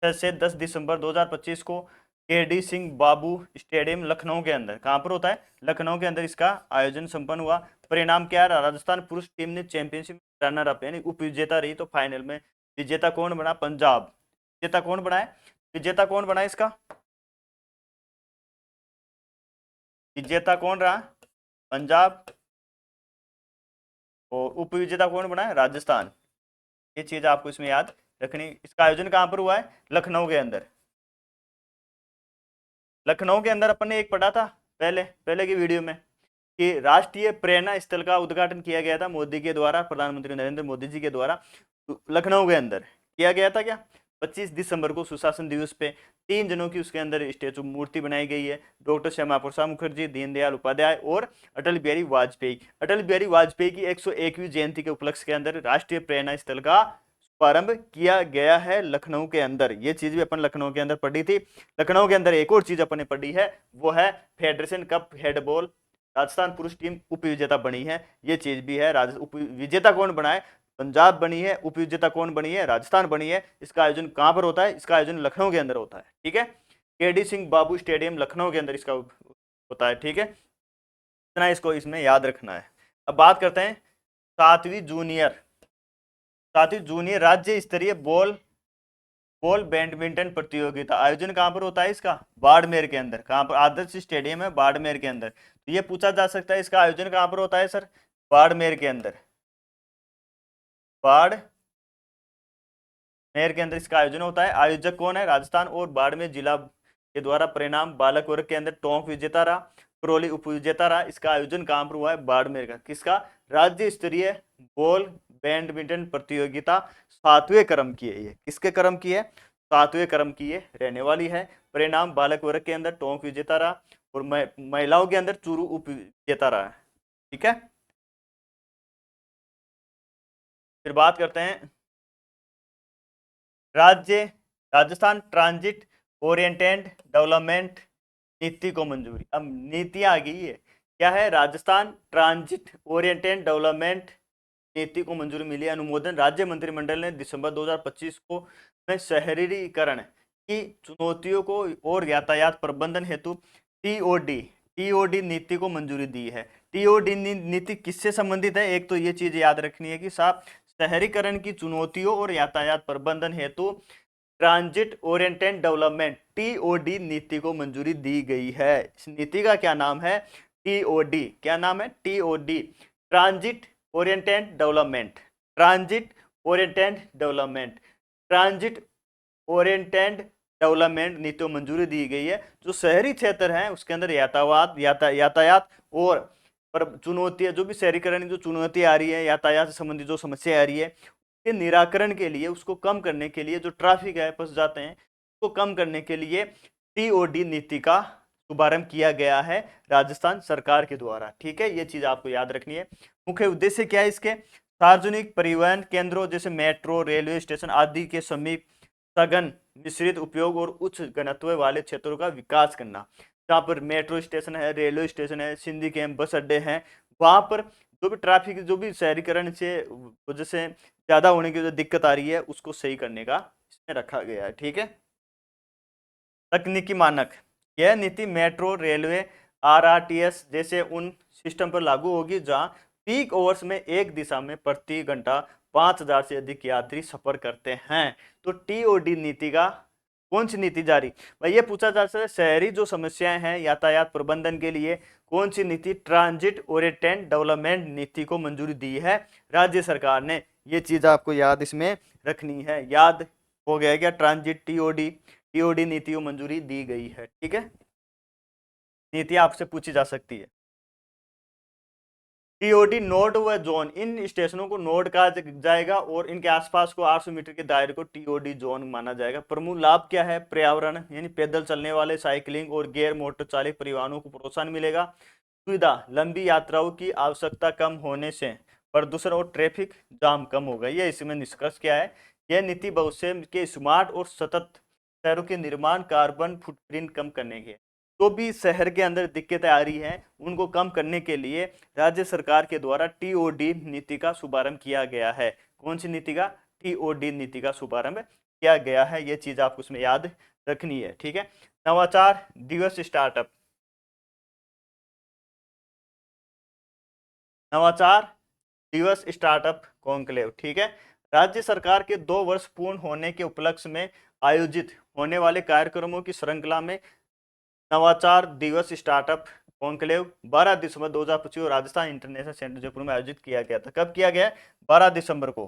6 से 10 दिसंबर 2025 को केडी सिंह बाबू स्टेडियम लखनऊ के अंदर, कहां पर होता है? लखनऊ के अंदर इसका आयोजन संपन्न हुआ। परिणाम क्या है? राजस्थान पुरुष टीम ने चैंपियनशिप रनर अप यानी उप विजेता रही। तो फाइनल में विजेता कौन बना? पंजाब। विजेता कौन बना है? विजेता कौन बना इसका? विजेता कौन रहा? पंजाब। और उप विजेता कौन बना है? राजस्थान। ये चीज आपको इसमें याद रखनी। इसका आयोजन कहां पर हुआ है? लखनऊ के अंदर। लखनऊ के अंदर अपन ने एक पढ़ा था पहले की वीडियो में कि राष्ट्रीय प्रेरणा स्थल का उद्घाटन किया गया था मोदी के द्वारा, प्रधानमंत्री नरेंद्र मोदी जी के द्वारा लखनऊ के अंदर किया गया था। क्या 25 दिसंबर को सुशासन दिवस पे 3 जनों की उसके अंदर स्टेचू मूर्ति बनाई गई है, डॉक्टर श्यामा प्रसाद मुखर्जी, दीनदयाल उपाध्याय और अटल बिहारी वाजपेयी। अटल बिहारी वाजपेयी की 101वीं जयंती के उपलक्ष्य के अंदर राष्ट्रीय प्रेरणा स्थल का प्रारंभ किया गया है लखनऊ के अंदर। ये चीज भी अपन लखनऊ के अंदर पढ़ी थी। लखनऊ के अंदर एक और चीज अपन ने पढ़ी है, वो है फेडरेशन कप हेडबॉल राजस्थान पुरुष टीम उप विजेता बनी है। ये चीज भी है। उप विजेता कौन बना है? पंजाब बनी है। उप विजेता कौन बनी है? राजस्थान बनी है। इसका आयोजन कहां पर होता है? इसका आयोजन लखनऊ के अंदर होता है। ठीक है, केडी सिंह बाबू स्टेडियम लखनऊ के अंदर इसका होता है। ठीक है, इतना इसको इसमें याद रखना है। अब बात करते हैं 7वीं जूनियर राज्य स्तरीय बॉल बैडमिंटन प्रतियोगिता। आयोजन कहां पर होता है इसका? बाड़मेर के अंदर। कहां पर? आदर्श स्टेडियम है बाड़मेर के अंदर। तो ये पूछा जा सकता है इसका आयोजन कहां पर होता है सर? बाड़मेर के अंदर। बाड़मेर के अंदर इसका आयोजन होता है। आयोजक कौन है? राजस्थान। और बाड़मेर जिला के द्वारा परिणाम बालक वर्ग के अंदर टोंक विजेता रहा, करौली उप विजेता रहा। इसका आयोजन कहां पर हुआ है? बाड़मेर का। किसका? राज्य स्तरीय बॉल बैडमिंटन प्रतियोगिता 7वें क्रम की है। ये किसके क्रम की है? 7वें क्रम की ये रहने वाली है। परिणाम बालक वर्ग के अंदर टोंक विजेता रहा और महिलाओं के अंदर चूरू उप विजेता रहा। ठीक है, फिर बात करते हैं राजस्थान ट्रांजिट ओरिएंटेड डेवलपमेंट नीति को मंजूरी। अब नीति आ गई है, क्या है? राजस्थान ट्रांजिट ओरिएंटेड डेवलपमेंट नीति को मंजूरी मिली। अनुमोदन राज्य मंत्रिमंडल ने दिसंबर 2025 को में शहरीकरण की चुनौतियों को और यातायात प्रबंधन हेतु टीओडी नीति को मंजूरी दी है। टीओडी नीति किससे संबंधित है? एक तो ये चीज याद रखनी है कि साहब शहरीकरण की चुनौतियों और यातायात प्रबंधन हेतु ट्रांजिट ओरिएंटेड डेवलपमेंट टीओडी नीति को मंजूरी दी गई है। इस नीति का क्या नाम है? टीओडी। क्या नाम है? TOD, transit oriented development. Transit oriented development, transit oriented development नीति को मंजूरी दी गई है। जो शहरी क्षेत्र है उसके अंदर यातायात और पर चुनौतियां, जो भी शहरीकरण की जो चुनौती आ रही है, यातायात से संबंधित जो समस्या आ रही है, के निराकरण के लिए, उसको कम करने के लिए, जो ट्रैफिक है फंस जाते हैं, उसको कम करने के लिए टीओडी नीति का शुभारंभ किया गया है राजस्थान सरकार के द्वारा। ठीक है, ये चीज आपको याद रखनी है। मुख्य उद्देश्य क्या है इसके? सार्वजनिक परिवहन केंद्रों जैसे मेट्रो, रेलवे स्टेशन आदि के समीप सघन मिश्रित उपयोग और उच्च घनत्व वाले क्षेत्रों का विकास करना। जहाँ पर मेट्रो स्टेशन है, रेलवे स्टेशन है, सिंधी कैंप, बस अड्डे हैं, वहां पर जो भी ट्रैफिक, जो भी शहरीकरण से वजह से ज्यादा होने की जो दिक्कत आ रही है, उसको सही करने का इसमें रखा गया है। ठीक है। तकनीकी मानक, यह नीति मेट्रो, रेलवे, आरआरटीएस जैसे उन सिस्टम पर लागू होगी जहां पीक ओवर्स में एक दिशा में प्रति घंटा 5000 से अधिक यात्री सफर करते हैं। तो टीओडी नीति का कौन सी नीति जारी? भाई ये पूछा जा सकता है, शहरी जो समस्याएं हैं यातायात प्रबंधन के लिए कौन सी नीति, ट्रांजिट ओरिएंटेड डेवलपमेंट नीति को मंजूरी दी है राज्य सरकार ने। ये चीज आपको याद इसमें रखनी है। याद हो गया क्या? ट्रांजिट, टीओडी नीति को मंजूरी दी गई है। ठीक है, नीति आपसे पूछी जा सकती है। टीओडी नोड व जोन, इन स्टेशनों को नोड कहा जाएगा और इनके आसपास को 800 मीटर के दायरे को टीओडी जोन माना जाएगा। प्रमुख लाभ क्या है? पर्यावरण यानी पैदल चलने वाले, साइकिलिंग और गैर मोटर चालित परिवहनों को प्रोत्साहन मिलेगा। सुविधा, लंबी यात्राओं की आवश्यकता कम होने से प्रदूषण और ट्रैफिक जाम कम होगा। ये इसमें निष्कर्ष क्या है? यह नीति भविष्य के स्मार्ट और सतत शहरों के निर्माण, कार्बन फुटप्रिंट कम करने के, तो भी शहर के अंदर दिक्कतें आ रही हैं उनको कम करने के लिए राज्य सरकार के द्वारा टीओडी नीति का शुभारंभ किया गया है। कौन सी नीति का? टीओडी नीति का शुभारंभ किया गया है। ये चीज आपको उसमें याद रखनी है। ठीक है। नवाचार दिवस स्टार्टअप, नवाचार दिवस स्टार्टअप कॉन्क्लेव। ठीक है, राज्य सरकार के 2 वर्ष पूर्ण होने के उपलक्ष्य में आयोजित होने वाले कार्यक्रमों की श्रृंखला में नवाचार दिवस स्टार्टअप कॉन्क्लेव 12 दिसंबर 2025 राजस्थान इंटरनेशनल सेंटर जयपुर में आयोजित किया गया था। कब किया गया? 12 दिसंबर को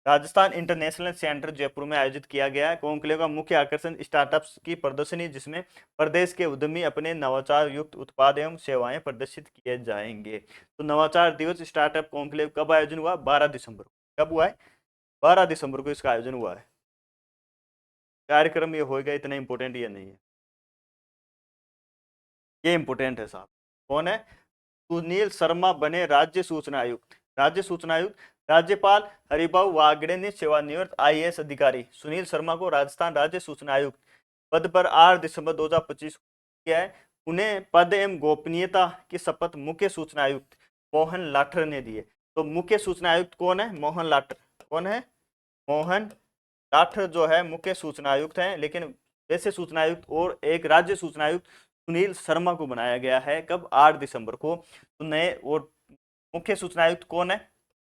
राजस्थान इंटरनेशनल सेंटर जयपुर में आयोजित किया गया है। कॉन्क्लेव का मुख्य आकर्षण स्टार्टअप्स की प्रदर्शनी, जिसमें प्रदेश के उद्यमी अपने नवाचार युक्त उत्पाद एवं सेवाएं प्रदर्शित किए जाएंगे। तो नवाचार दिवस स्टार्टअप कॉन्क्लेव कब आयोजन हुआ? 12 दिसंबर को। कब हुआ है? 12 दिसंबर को इसका आयोजन हुआ है। कार्यक्रम ये होगा, इतना इंपॉर्टेंट ये नहीं है, ये इंपॉर्टेंट है साहब। कौन है? सुनील शर्मा बने राज्य सूचना आयुक्त। राज्य सूचना आयुक्त, राज्यपाल हरिभाऊ वागड़े ने सेवानिवृत्त आईएएस अधिकारी सुनील शर्मा को राजस्थान राज्य सूचना आयुक्त पद पर 8 दिसंबर 2025 किया है। उन्हें पद एवं गोपनीयता की शपथ मुख्य सूचना आयुक्त मोहन लाठर ने दी है। तो मुख्य सूचना आयुक्त कौन है? मोहन लाठर। कौन है? मोहन लाठर जो है मुख्य सूचना आयुक्त है, लेकिन वैसे सूचना आयुक्त और एक राज्य सूचना आयुक्त सुनील शर्मा को बनाया गया है। कब? 8 दिसंबर को। तो नए और मुख्य सूचना आयुक्त कौन है?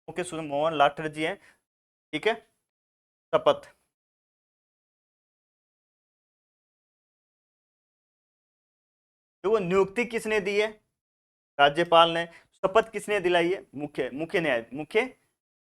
मुख्य सूचना मोहन लाठर जी हैं। ठीक है, शपथ, तो वो नियुक्ति किसने दी है? राज्यपाल ने। शपथ किसने दिलाई है?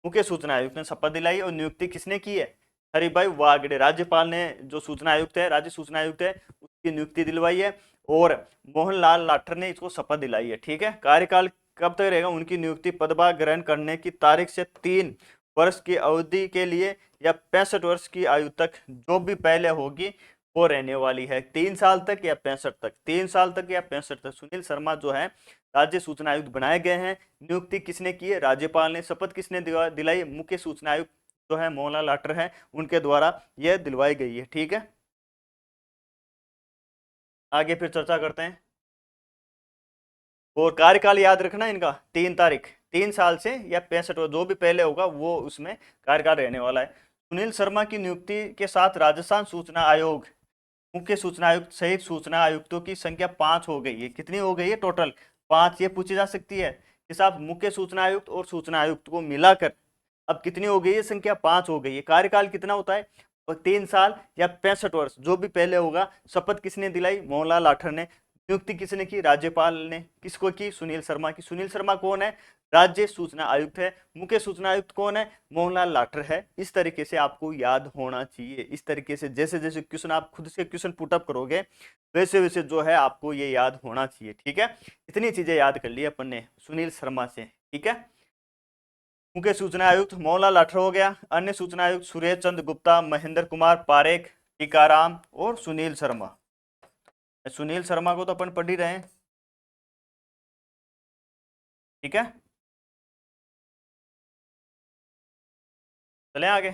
मुख्य सूचना आयुक्त ने शपथ दिलाई और नियुक्ति किसने की है? हरिभाई वागड़े। राज्यपाल ने जो सूचना आयुक्त है, राज्य सूचना आयुक्त है, उसकी नियुक्ति दिलवाई है और मोहनलाल लाठर ने इसको शपथ दिलाई है। ठीक है। कार्यकाल कब तक रहेगा? उनकी नियुक्ति पदभार ग्रहण करने की तारीख से 3 वर्ष की अवधि के लिए या 65 वर्ष की आयु तक, जो भी पहले होगी वो रहने वाली है। 3 साल तक या 65 तक, 3 साल तक या 65 तक सुनील शर्मा जो है राज्य सूचना आयुक्त बनाए गए हैं। नियुक्ति किसने की है? राज्यपाल ने। शपथ किसने दिलाई? मुख्य सूचना आयुक्त जो है मोहनलाल लाठर है, उनके द्वारा यह दिलवाई गई है। ठीक है, आगे फिर चर्चा करते हैं। और कार्यकाल याद रखना इनका, 3 तारीख, 3 साल से या 65 जो भी पहले होगा वो उसमें कार्यकाल रहने वाला है। सुनील शर्मा की नियुक्ति के साथ राजस्थान सूचना आयोग मुख्य सूचना आयुक्त सहित सूचना आयुक्तों की संख्या 5 हो गई है। कितनी हो गई है? टोटल 5। ये पूछी जा सकती है कि साहब मुख्य सूचना आयुक्त और सूचना आयुक्त को मिलाकर अब कितनी हो गई है? संख्या 5 हो गई है। कार्यकाल कितना होता है? 3 साल या 65 वर्ष, जो भी पहले होगा। शपथ किसने दिलाई? मोहनलाल लाठर ने। नियुक्ति किसने की? राज्यपाल ने। किसको की? सुनील शर्मा की। सुनील शर्मा कौन है? राज्य सूचना आयुक्त है। मुख्य सूचना आयुक्त कौन है? मोहनलाल लाठर है। इस तरीके से आपको याद होना चाहिए। इस तरीके से जैसे जैसे क्वेश्चन आप खुद से क्वेश्चन पुटअप करोगे, वैसे वैसे जो है आपको ये याद होना चाहिए। ठीक है, इतनी चीजें याद कर ली अपन ने सुनील शर्मा से। ठीक है, मुख्य सूचना आयुक्त मोहनलाल लाठर हो गया। अन्य सूचना आयुक्त सुरेश चंद्र गुप्ता, महेंद्र कुमार पारेख, टीकाराम और सुनील शर्मा। सुनील शर्मा को तो अपन पढ़ ही रहे हैं, ठीक है। चले आगे।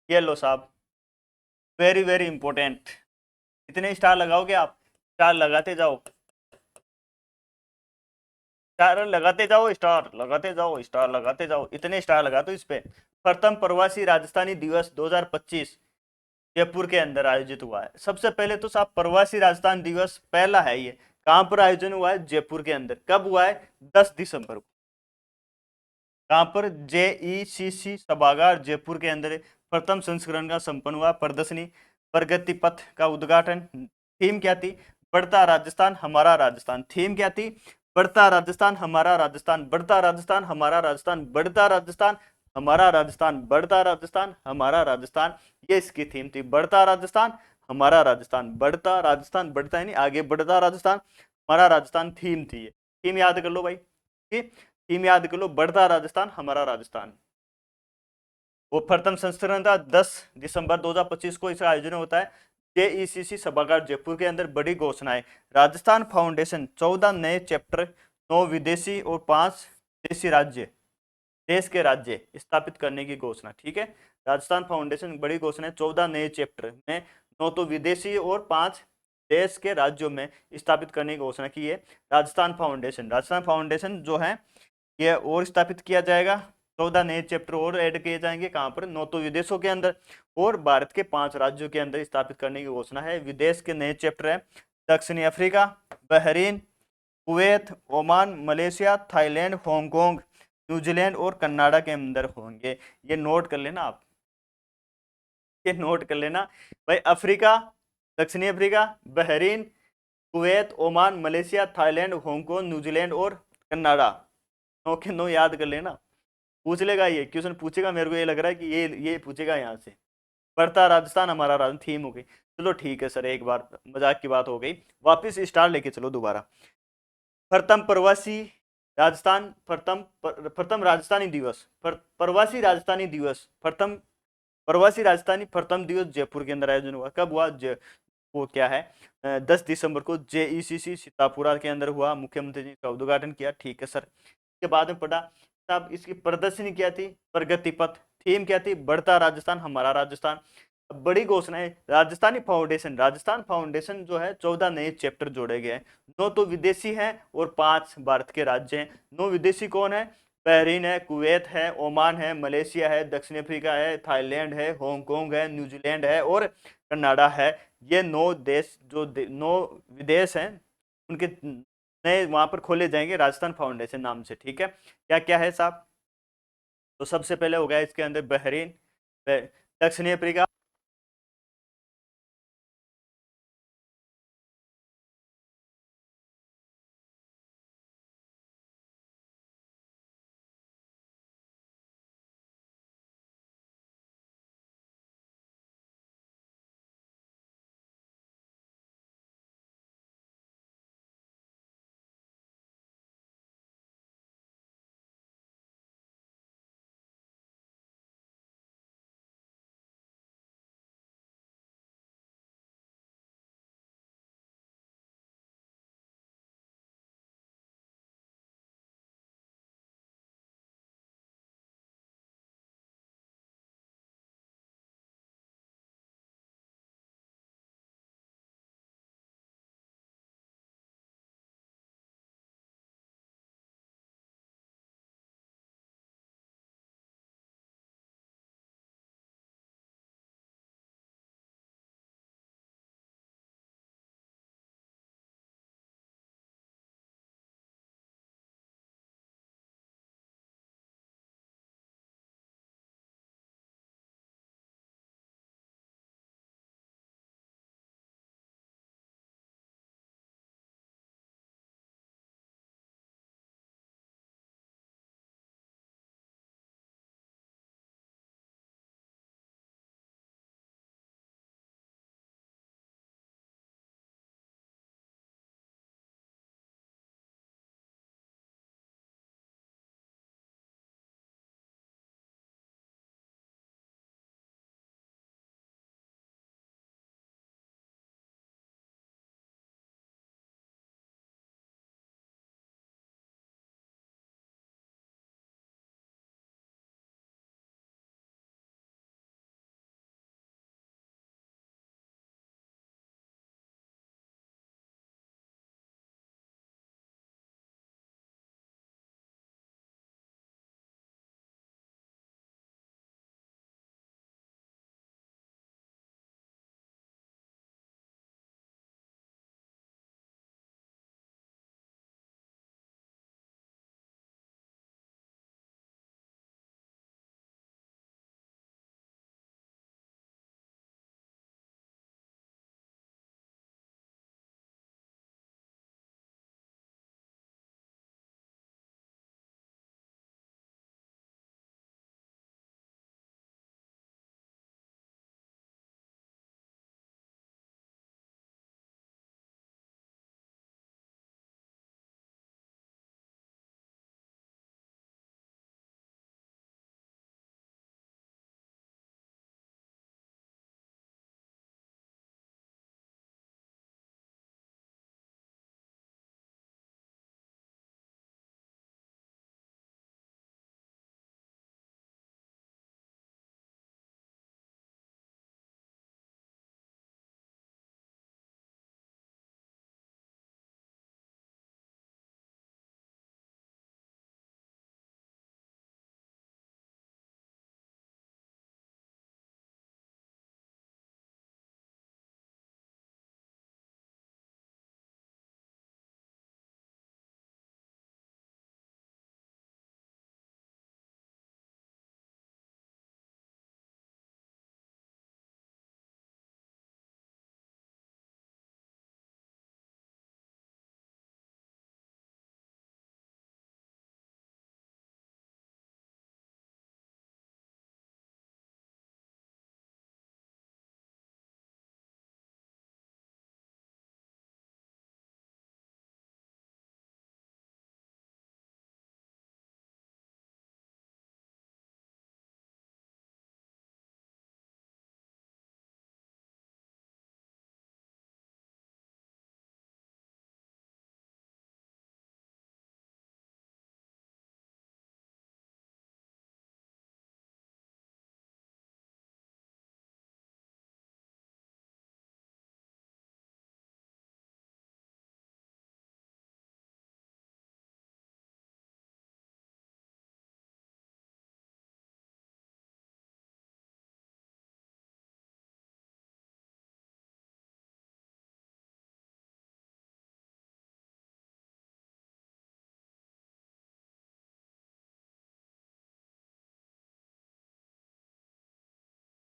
ये लो साहब, वेरी वेरी इंपॉर्टेंट। इतने स्टार लगाओगे आप, स्टार लगाते जाओ, स्टार लगाते जाओ, स्टार लगाते जाओ, स्टार लगाते जाओ, इतने स्टार लगा दो इस पे। प्रथम प्रवासी राजस्थानी दिवस 2025 जयपुर के अंदर आयोजित हुआ है। सबसे पहले तो साहब प्रवासी राजस्थान दिवस पहला है ये, कहां पर आयोजन हुआ है? जयपुर के अंदर। कब हुआ है? 10 दिसंबर को। कहां पर? JECC सभागार जयपुर के अंदर प्रथम संस्करण का संपन्न हुआ प्रदर्शनी प्रगति पथ का उद्घाटन। थीम क्या थी? बढ़ता राजस्थान हमारा राजस्थान। थीम क्या थी? बढ़ता राजस्थान हमारा राजस्थान, बढ़ता राजस्थान हमारा राजस्थान, बढ़ता राजस्थान हमारा राजस्थान, बढ़ता राजस्थान हमारा राजस्थान। ये इसकी थीम थी, बढ़ता राजस्थान हमारा राजस्थान, बढ़ता राजस्थान, बढ़ता है नहीं आगे, बढ़ता राजस्थान हमारा राजस्थान थीम थी ये। थीम याद कर लो भाई, ठीक। थीम याद कर लो, बढ़ता राजस्थान हमारा राजस्थान। वो प्रथम संस्करण था, 10 दिसंबर 2025 को इसका आयोजन होता है JECC सभागार जयपुर के अंदर। बड़ी घोषणाएं, राजस्थान फाउंडेशन 14 नए चैप्टर, 9 विदेशी और 5 देशी राज्य, देश के राज्य स्थापित करने की घोषणा, ठीक है। राजस्थान फाउंडेशन बड़ी घोषणा, 14 नए चैप्टर में 9 तो विदेशी और 5 देश के राज्यों में स्थापित करने की घोषणा की है राजस्थान फाउंडेशन। राजस्थान फाउंडेशन जो है ये और स्थापित किया जाएगा, 14 नए चैप्टर और ऐड किए जाएंगे। कहां पर? 9 तो विदेशों के अंदर और भारत के 5 राज्यों के अंदर स्थापित करने की घोषणा है। विदेश के नए चैप्टर है दक्षिणी Africa, Bahrain, Kuwait, Oman, Malaysia, Thailand, Hong Kong, New Zealand और कनाडा के अंदर होंगे। ये नोट कर लेना आप, ये नोट कर लेना भाई। अफ्रीका, दक्षिणी Africa, Bahrain, Kuwait, Oman, Malaysia, Thailand, Hong Kong, New Zealand और कनाडा। 9 के 9 याद कर लेना। पूछ लेगा, ये क्वेश्चन पूछेगा, मेरे को ये लग रहा है कि ये पूछेगा यहाँ से। बढ़ता राजस्थान हमारा राजस्थान थीम हो गई। चलो ठीक है सर, एक बार मजाक की बात हो गई, वापस स्टार लेके चलो दोबारा। प्रथम प्रवासी राजस्थान, प्रथम राजस्थानी दिवस, प्रवासी राजस्थानी दिवस, प्रथम प्रवासी राजस्थानी प्रथम दिवस जयपुर के अंदर आयोजन हुआ। कब हुआ? वो क्या है, 10 दिसंबर को JECC सीतापुरा के अंदर हुआ। मुख्यमंत्री जी का उद्घाटन किया, ठीक है सर। के बाद में पढ़ा साहब, इसकी प्रदर्शनी क्या थी? प्रगति पथ। थीम क्या थी? बढ़ता राजस्थान हमारा राजस्थान। बड़ी घोषणा है, राजस्थानी फाउंडेशन, राजस्थान फाउंडेशन जो है 14 नए चैप्टर जोड़े गए हैं। 9 तो विदेशी हैं और 5 भारत के राज्य हैं। 9 विदेशी कौन है? बहरीन है, कुवैत है, ओमान है, मलेशिया है, दक्षिण अफ्रीका है, थाईलैंड है, हांगकांग है, न्यूजीलैंड है और कनाडा है। ये 9 देश जो 9 विदेश हैं, उनके नए वहां पर खोले जाएंगे राजस्थान फाउंडेशन नाम से, ठीक है। क्या क्या है साहब? तो सबसे पहले हो गया इसके अंदर बहरीन, दक्षिणी अफ्रीका,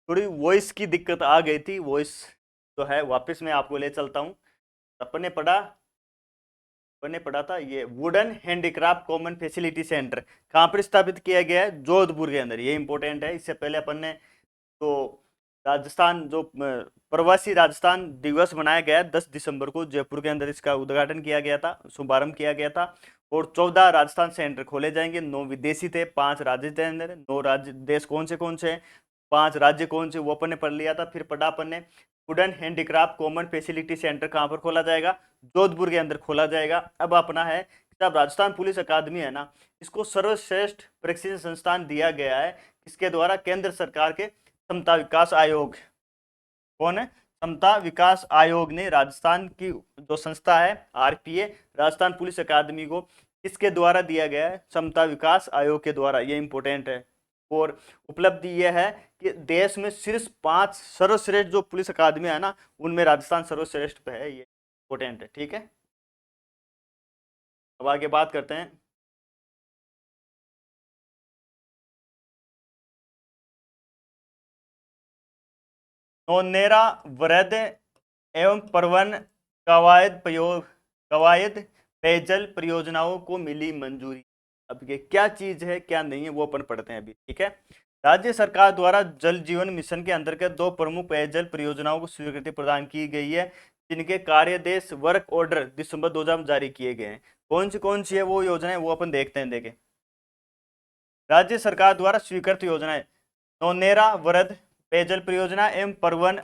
थोड़ी वॉइस की दिक्कत आ गई थी, वॉइस जो है वापस मैं आपको ले चलता हूँ। अपन ने पढ़ा था ये wooden handicraft common facility centre कहाँ पर स्थापित किया गया है, जोधपुर के अंदर। ये इंपॉर्टेंट है। इससे पहले अपन ने तो राजस्थान जो प्रवासी राजस्थान दिवस मनाया गया है 10 दिसंबर को, जयपुर के अंदर इसका उद्घाटन किया गया था, शुभारंभ किया गया था। और 14 राजस्थान सेंटर खोले जाएंगे। 9 विदेशी थे, 5 राज्य थे अंदर। 9 राज्य देश कौन से हैं, 5 राज्य कौन से, वो अपन ने पढ़ लिया था। फिर पढ़ा अपन ने wooden handicraft common facility centre कहाँ पर खोला जाएगा, जोधपुर के अंदर खोला जाएगा। अब अपना है जब राजस्थान पुलिस अकादमी है ना, इसको सर्वश्रेष्ठ प्रशिक्षण संस्थान दिया गया है। इसके द्वारा केंद्र सरकार के समता विकास आयोग, कौन है, समता विकास आयोग ने राजस्थान की जो संस्था है आरपीए, राजस्थान पुलिस अकादमी को किसके द्वारा दिया गया है, समता विकास आयोग के द्वारा। ये इंपॉर्टेंट है। और उपलब्धि यह है कि देश में सिर्फ 5 सर्वश्रेष्ठ जो पुलिस अकादमी है ना, उनमें राजस्थान सर्वश्रेष्ठ पे है। ये इंपॉर्टेंट है। ठीक है, अब आगे बात करते हैं। नौनेरा वृद्ध एवं प्रवन कवायद पेयजल परियोजनाओं को मिली मंजूरी। अब ये क्या चीज है क्या नहीं है वो अपन पढ़ते हैं अभी। ठीक है, राज्य सरकार द्वारा जल जीवन मिशन के अंतर्गत 2 प्रमुख पेयजल परियोजनाओं को स्वीकृति प्रदान की गई है, जिनके कार्यदेश वर्क ऑर्डर दिसंबर 2000 में जारी किए गए हैं। कौन सी है वो योजनाएं, वो अपन देखते हैं। देखें, राज्य सरकार द्वारा स्वीकृत योजनाएं नौनेरा वृद्ध पेयजल परियोजना एवं परवन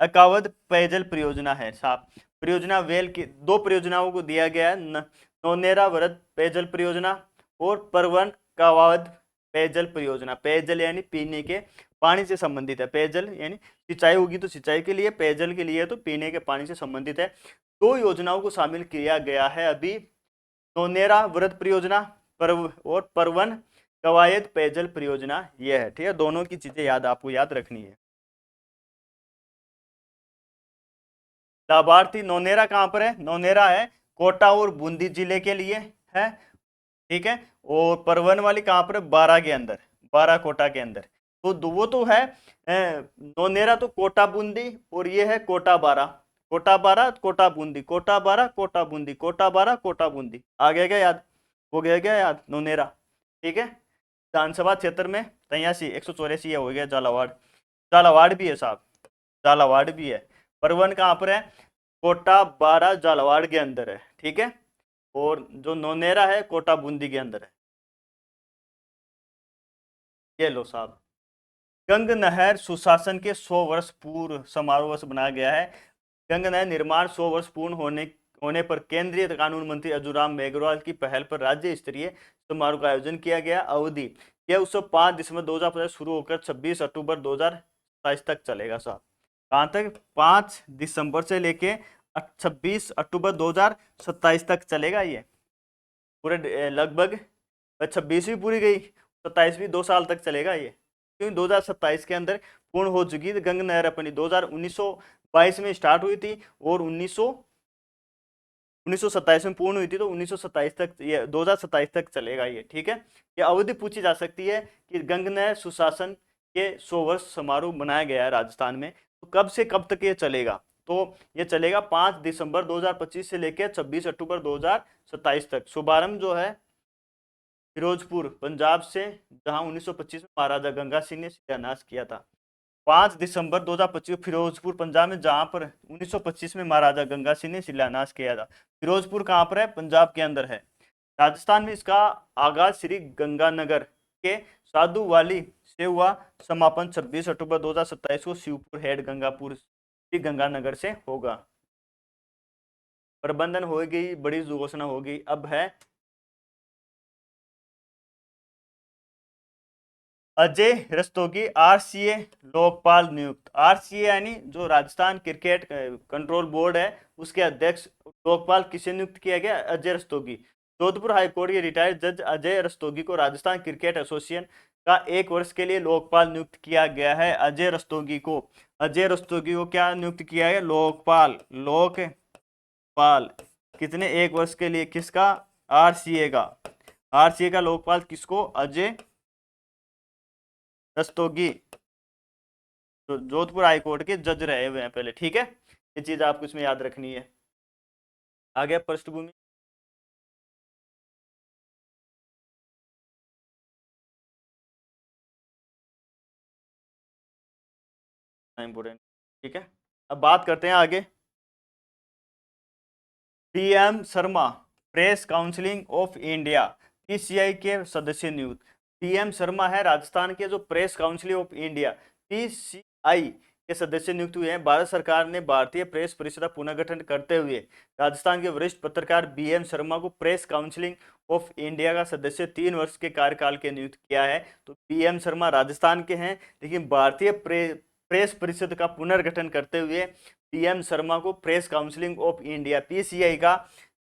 अकावद पेयजल परियोजना है साहब। परियोजना वेल की 2 परियोजनाओं को दिया गया है, नौनेरा वृद्ध पेयजल परियोजना और परवन कावाद पेयजल परियोजना। पेयजल यानी पीने के पानी से संबंधित है, पेयजल यानी सिंचाई होगी तो सिंचाई के लिए, पेयजल के लिए तो पीने के पानी से संबंधित है। 2 योजनाओं को शामिल किया गया है अभी, नौनेरा वृद्ध परियोजना और परवन कवायद पेयजल परियोजना। ये है। ठीक है, दोनों की चीजें आपको याद रखनी है। लाभार्थी नौनेरा कहां पर है, नौनेरा है कोटा और बूंदी जिले के लिए है। ठीक है, और परवन वाली कहां पर है, 12 के अंदर, 12 कोटा के अंदर। तो वो तो है नौनेरा तो कोटा बूंदी, और ये है कोटा 12, कोटा 12 कोटा बूंदी, कोटा 12 कोटा बूंदी, कोटा 12 कोटा बूंदी। आ गया क्या याद, हो गया क्या याद, नौनेरा। ठीक है, विधानसभा क्षेत्र में 83 184 हो गया। झालावाड़, झालावाड़ भी है साहब, झालावाड़ भी है। परवन कहाँ पर है, कोटा 12 झालावाड़ के अंदर है। ठीक है, और जो नौनेरा है कोटा बूंदी के अंदर है। ये लो साहब, गंग नहर सुशासन के 100 वर्ष पूर्व समारोह वर्ष बनाया गया है। गंग नहर निर्माण 100 वर्ष पूर्ण होने पर केंद्रीय कानून मंत्री अर्जुन मेघवाल की पहल पर राज्य स्तरीय समारोह का आयोजन किया गया। अवधि यह उत्सव 5 दिसंबर 2050 शुरू होकर 26 अक्टूबर 2027 तक चलेगा साहब। कहाँ तक, 5 दिसंबर से लेके 26 अक्टूबर 2027 तक चलेगा ये। पूरे लगभग 26 भी पूरी गई, 27 भी 2 साल तक चलेगा ये, क्योंकि 2027 के अंदर पूर्ण हो चुकी थी। गंग नहर अपनी 1922 में स्टार्ट हुई थी और 1927 में पूर्ण हुई थी, तो 1927 तक, ये 2027 तक चलेगा ये। ठीक है, ये अवधि पूछी जा सकती है कि गंग नहर सुशासन के 100 वर्ष समारोह मनाया गया है राजस्थान में, तो कब से कब तक ये चलेगा, तो ये चलेगा 5 दिसंबर 2025 से लेकर 26 अक्टूबर 2027 तक। शुभारंभ जो है फिरोजपुर पंजाब से, जहां 1925 में महाराजा गंगा सिंह ने शिलान्यास किया था। 5 दिसंबर 2025 फिरोजपुर पंजाब में, जहां पर 1925 में महाराजा गंगा सिंह ने शिलान्यास किया था। फिरोजपुर कहां पर है, पंजाब के अंदर है। राजस्थान में इसका आगाज श्री गंगानगर के साधु वाली से हुआ, समापन 26 अक्टूबर 2027 को शिवपुर हेड गंगापुर श्री गंगानगर से होगा। प्रबंधन हो गई, बड़ी घोषणा होगी। अब है अजय रस्तोगी आरसीए लोकपाल नियुक्त। आरसीए यानी जो राजस्थान क्रिकेट कंट्रोल बोर्ड है, उसके अध्यक्ष लोकपाल किसे नियुक्त किया गया, अजय रस्तोगी। जोधपुर हाईकोर्ट के रिटायर्ड जज अजय रस्तोगी को राजस्थान क्रिकेट एसोसिएशन का 1 वर्ष के लिए लोकपाल नियुक्त किया गया है। अजय रस्तोगी को, अजय रस्तोगी को क्या नियुक्त किया है, लोकपाल, लोकपाल। कितने, 1 वर्ष के लिए, किसका, आरसीए का, आरसीए का लोकपाल किसको, अजय रस्तोगी जोधपुर हाई कोर्ट के जज रहे हुए हैं पहले, ठीक है। ये चीज आपको इसमें याद रखनी है। आगे पृष्ठभूमि। इंपोर्टेंट, ठीक है। अब बात करते हैं आगे। PM Sharma press counselling of India, PCI के सदस्य नियुक्त। पीएम शर्मा है राजस्थान के जो press council of India, PCI के सदस्य नियुक्त हुए हैं। भारत सरकार ने भारतीय प्रेस परिषद का पुनर्गठन करते हुए राजस्थान के वरिष्ठ पत्रकार बीएम शर्मा को प्रेस काउंसिलिंग ऑफ इंडिया का सदस्य 3 वर्ष के कार्यकाल के नियुक्त किया है। तो पीएम शर्मा राजस्थान के हैं, लेकिन भारतीय प्रेस परिषद का पुनर्गठन करते हुए पीएम शर्मा को press counselling of India, PCI का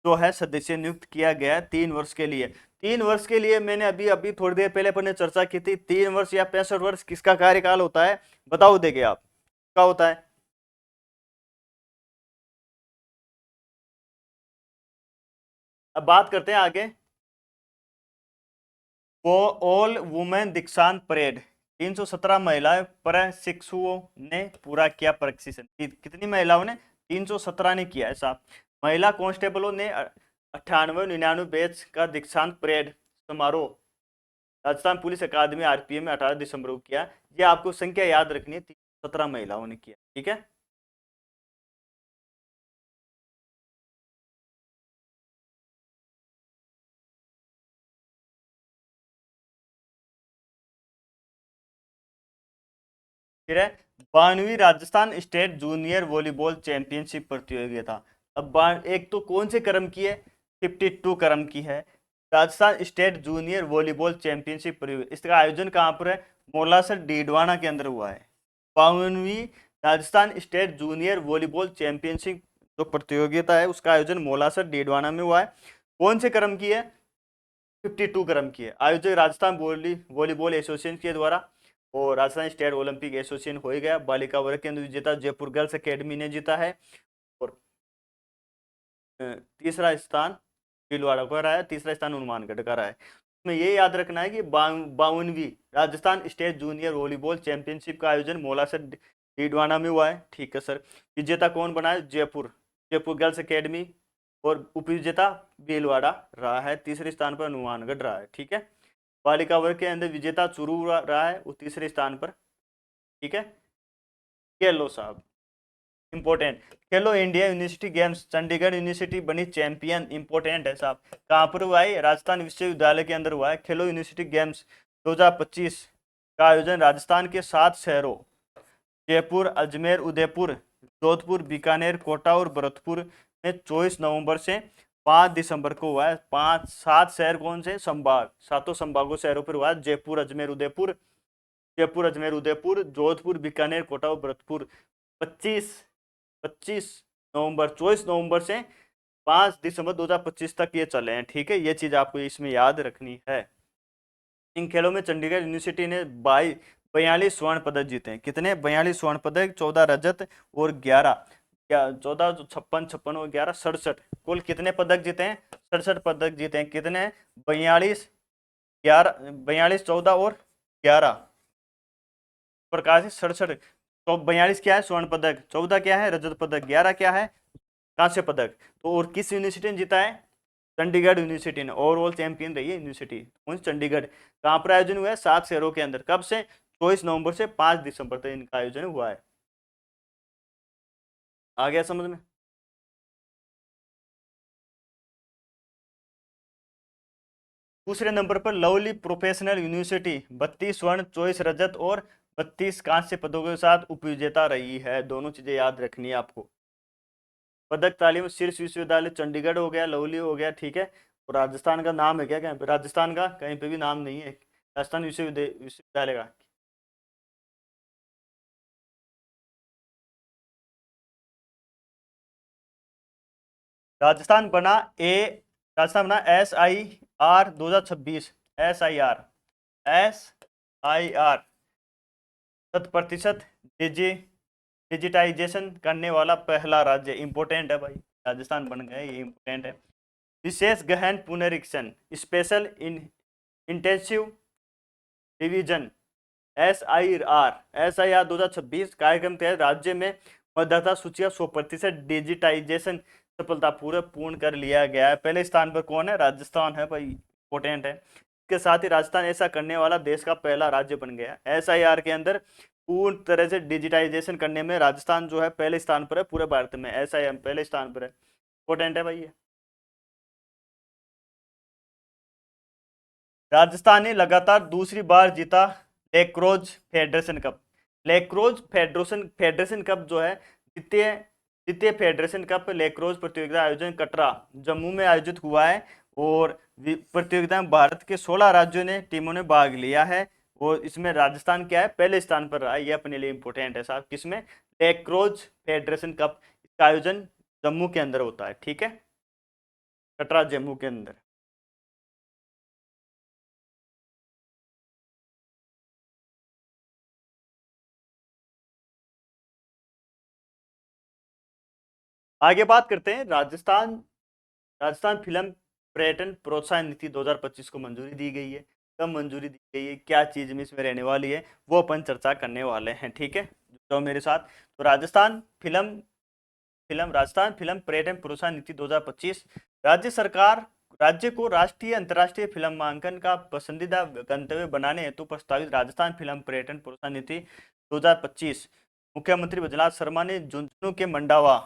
जो है सदस्य नियुक्त किया गया है 3 वर्ष के लिए। 3 वर्ष के लिए मैंने अभी अभी थोड़ी देर पहले अपने चर्चा की थी। 3 वर्ष या 65 वर्ष किसका कार्यकाल होता है, बताओ देंगे आप, क्या होता है। अब बात करते हैं आगे। वो ऑल वुमेन दीक्षांत परेड, 317 महिलाएं प्रशिक्षुओं ने पूरा किया प्रशिक्षण। कितनी महिलाओं ने, 317 ने किया है साहब। महिला कांस्टेबलों ने 98-99 बैच का दीक्षांत परेड समारोह राजस्थान पुलिस अकादमी आरपीएफ में 18 दिसंबर को किया। ये आपको संख्या याद रखनी है, 317 महिलाओं ने किया, ठीक है। फिर है 92वीं Rajasthan state junior volleyball championship प्रतियोगिता। अब एक तो कौन से क्रम की है, 52 क्रम की है। Rajasthan state junior volleyball championship प्रतियोगिता, इसका आयोजन कहाँ पर है, मोलासर डीडवाना के अंदर हुआ है। 52वीं Rajasthan state junior volleyball championship जो प्रतियोगिता है उसका आयोजन मोलासर डीडवाना में हुआ है। कौन से क्रम की है, 52 क्रम की है। आयोजक राजस्थान वॉलीबॉल एसोसिएशन के द्वारा, और राजस्थान स्टेट ओलंपिक एसोसिएशन हो ही गया। बालिका वर्ग के अंदर विजेता जयपुर गर्ल्स एकेडमी ने जीता है, और तीसरा स्थान भीलवाड़ा को रहा है, तीसरा स्थान हनुमानगढ़ का रहा है। इसमें ये याद रखना है कि 52वीं Rajasthan state junior volleyball championship का आयोजन मोलासर डीडवाना में हुआ है, ठीक है सर। विजेता कौन बना है, जयपुर जयपुर गर्ल्स एकेडमी, और उपविजेता भीलवाड़ा रहा है, तीसरे स्थान पर हनुमानगढ़ रहा है, ठीक है। बालिका वर्ग के अंदर विजेता चुरू रहा है वो तीसरे स्थान पर, ठीक है। ये लो साहब, इंपॉर्टेंट, खेलो India university games, Chandigarh university बनी चैंपियन, इंपॉर्टेंट है साहब। कहाँ पर हुआ है, राजस्थान विश्वविद्यालय के अंदर हुआ है। खेलो यूनिवर्सिटी गेम्स 2025 का आयोजन राजस्थान के 7 शहरों जयपुर, अजमेर, उदयपुर, जोधपुर, बीकानेर, कोटा और भरतपुर में 24 नवंबर से 5 दिसंबर को हुआ है। 7 शहर कौन से, संभाग, सातों संभागों शहरों पर हुआ है। जयपुर, अजमेर, उदयपुर, जयपुर, अजमेर, उदयपुर, जोधपुर, बीकानेर, कोटा और भरतपुर। 25 नवंबर, 24 नवंबर से 5 दिसंबर 2025 तक ये चले हैं, ठीक है। ये चीज आपको इसमें याद रखनी है। इन खेलों में चंडीगढ़ यूनिवर्सिटी ने 42 स्वर्ण पदक जीते हैं। कितने, 42 स्वर्ण पदक, 14 रजत और 11, 14 56 56 और 11 67, कुल कितने पदक जीते हैं, 67 पदक जीते हैं। कितने, 42 11 42 14 और 11 प्रकार से 67। तो 42 क्या है, स्वर्ण पदक, 14 क्या है, रजत पदक, 11 क्या है, कांस्य पदक। तो और किस यूनिवर्सिटी ने जीता है, चंडीगढ़ यूनिवर्सिटी ने ओवरऑल चैंपियन रही है यूनिवर्सिटी, चंडीगढ़। कहाँ पर आयोजन हुआ है, 7 शहरों के अंदर। कब से, 24 नवंबर से 5 दिसंबर तक इनका आयोजन हुआ है। आ गया समझ में। दूसरे नंबर पर लवली प्रोफेशनल यूनिवर्सिटी 32 स्वर्ण, 24 रजत और 32 कांस्य पदकों के साथ उपविजेता रही है। दोनों चीजें याद रखनी है आपको। पदक तालिम शीर्ष विश्वविद्यालय चंडीगढ़ हो गया, लवली हो गया, ठीक है। और राजस्थान का नाम है क्या, कहीं पे राजस्थान का कहीं पे भी नाम नहीं है राजस्थान विश्वविद्यालय का। राजस्थान बना ए राजस्थान बना SIR 2026, SIR, SIR 100% डिजिटाइजेशन करने वाला पहला राज्य, इंपोर्टेंट है भाई, राजस्थान बन गया, ये इंपोर्टेंट है। विशेष गहन पुनरीक्षण, स्पेशल इंटेंसिव रिवीजन SIR 2026 कार्यक्रम के तहत राज्य में मतदाता सूचियां 100% डिजिटाइजेशन सफलतापूर्वक पूर्ण कर लिया गया है। पहले स्थान पर कौन है? राजस्थान है भाई, इंपॉर्टेंट है। इसके साथ ही राजस्थान ऐसा करने वाला देश का पहला राज्य बन गया। SIR के अंदर पूर्ण तरह से डिजिटाइजेशन करने में राजस्थान जो है पहले स्थान पर है पूरे भारत में। SIR पहले स्थान पर है, इंपॉर्टेंट है भाई ये। राजस्थान ने लगातार दूसरी बार जीता लेक्रोज फेडरेशन कप। लेक्रोज फेडरेशन कप जो है द्वितीय द्वितीय फेडरेशन कप लेक्रोज प्रतियोगिता आयोजन कटरा जम्मू में आयोजित हुआ है। और प्रतियोगिता में भारत के 16 राज्यों ने टीमों ने भाग लिया है। और इसमें राजस्थान क्या है? पहले स्थान पर रहा है। ये अपने लिए इंपॉर्टेंट है साहब। किसमें? लेक्रोज फेडरेशन कप। इसका आयोजन जम्मू के अंदर होता है, ठीक है, कटरा जम्मू के अंदर। आगे बात करते हैं। राजस्थान फिल्म पर्यटन प्रोत्साहन नीति 2025 को मंजूरी दी गई है। कब मंजूरी दी गई है, क्या चीज में इसमें रहने वाली है, वो अपन चर्चा करने वाले हैं, ठीक है। तो मेरे साथ, तो राजस्थान फिल्म पर्यटन प्रोत्साहन नीति 2025 राज्य को राष्ट्रीय अंतर्राष्ट्रीय फिल्मांकन का पसंदीदा गंतव्य बनाने हेतु प्रस्तावित राजस्थान फिल्म पर्यटन प्रोत्साहन नीति 2025 मुख्यमंत्री बजलाल शर्मा ने झुंझुनू के मंडावा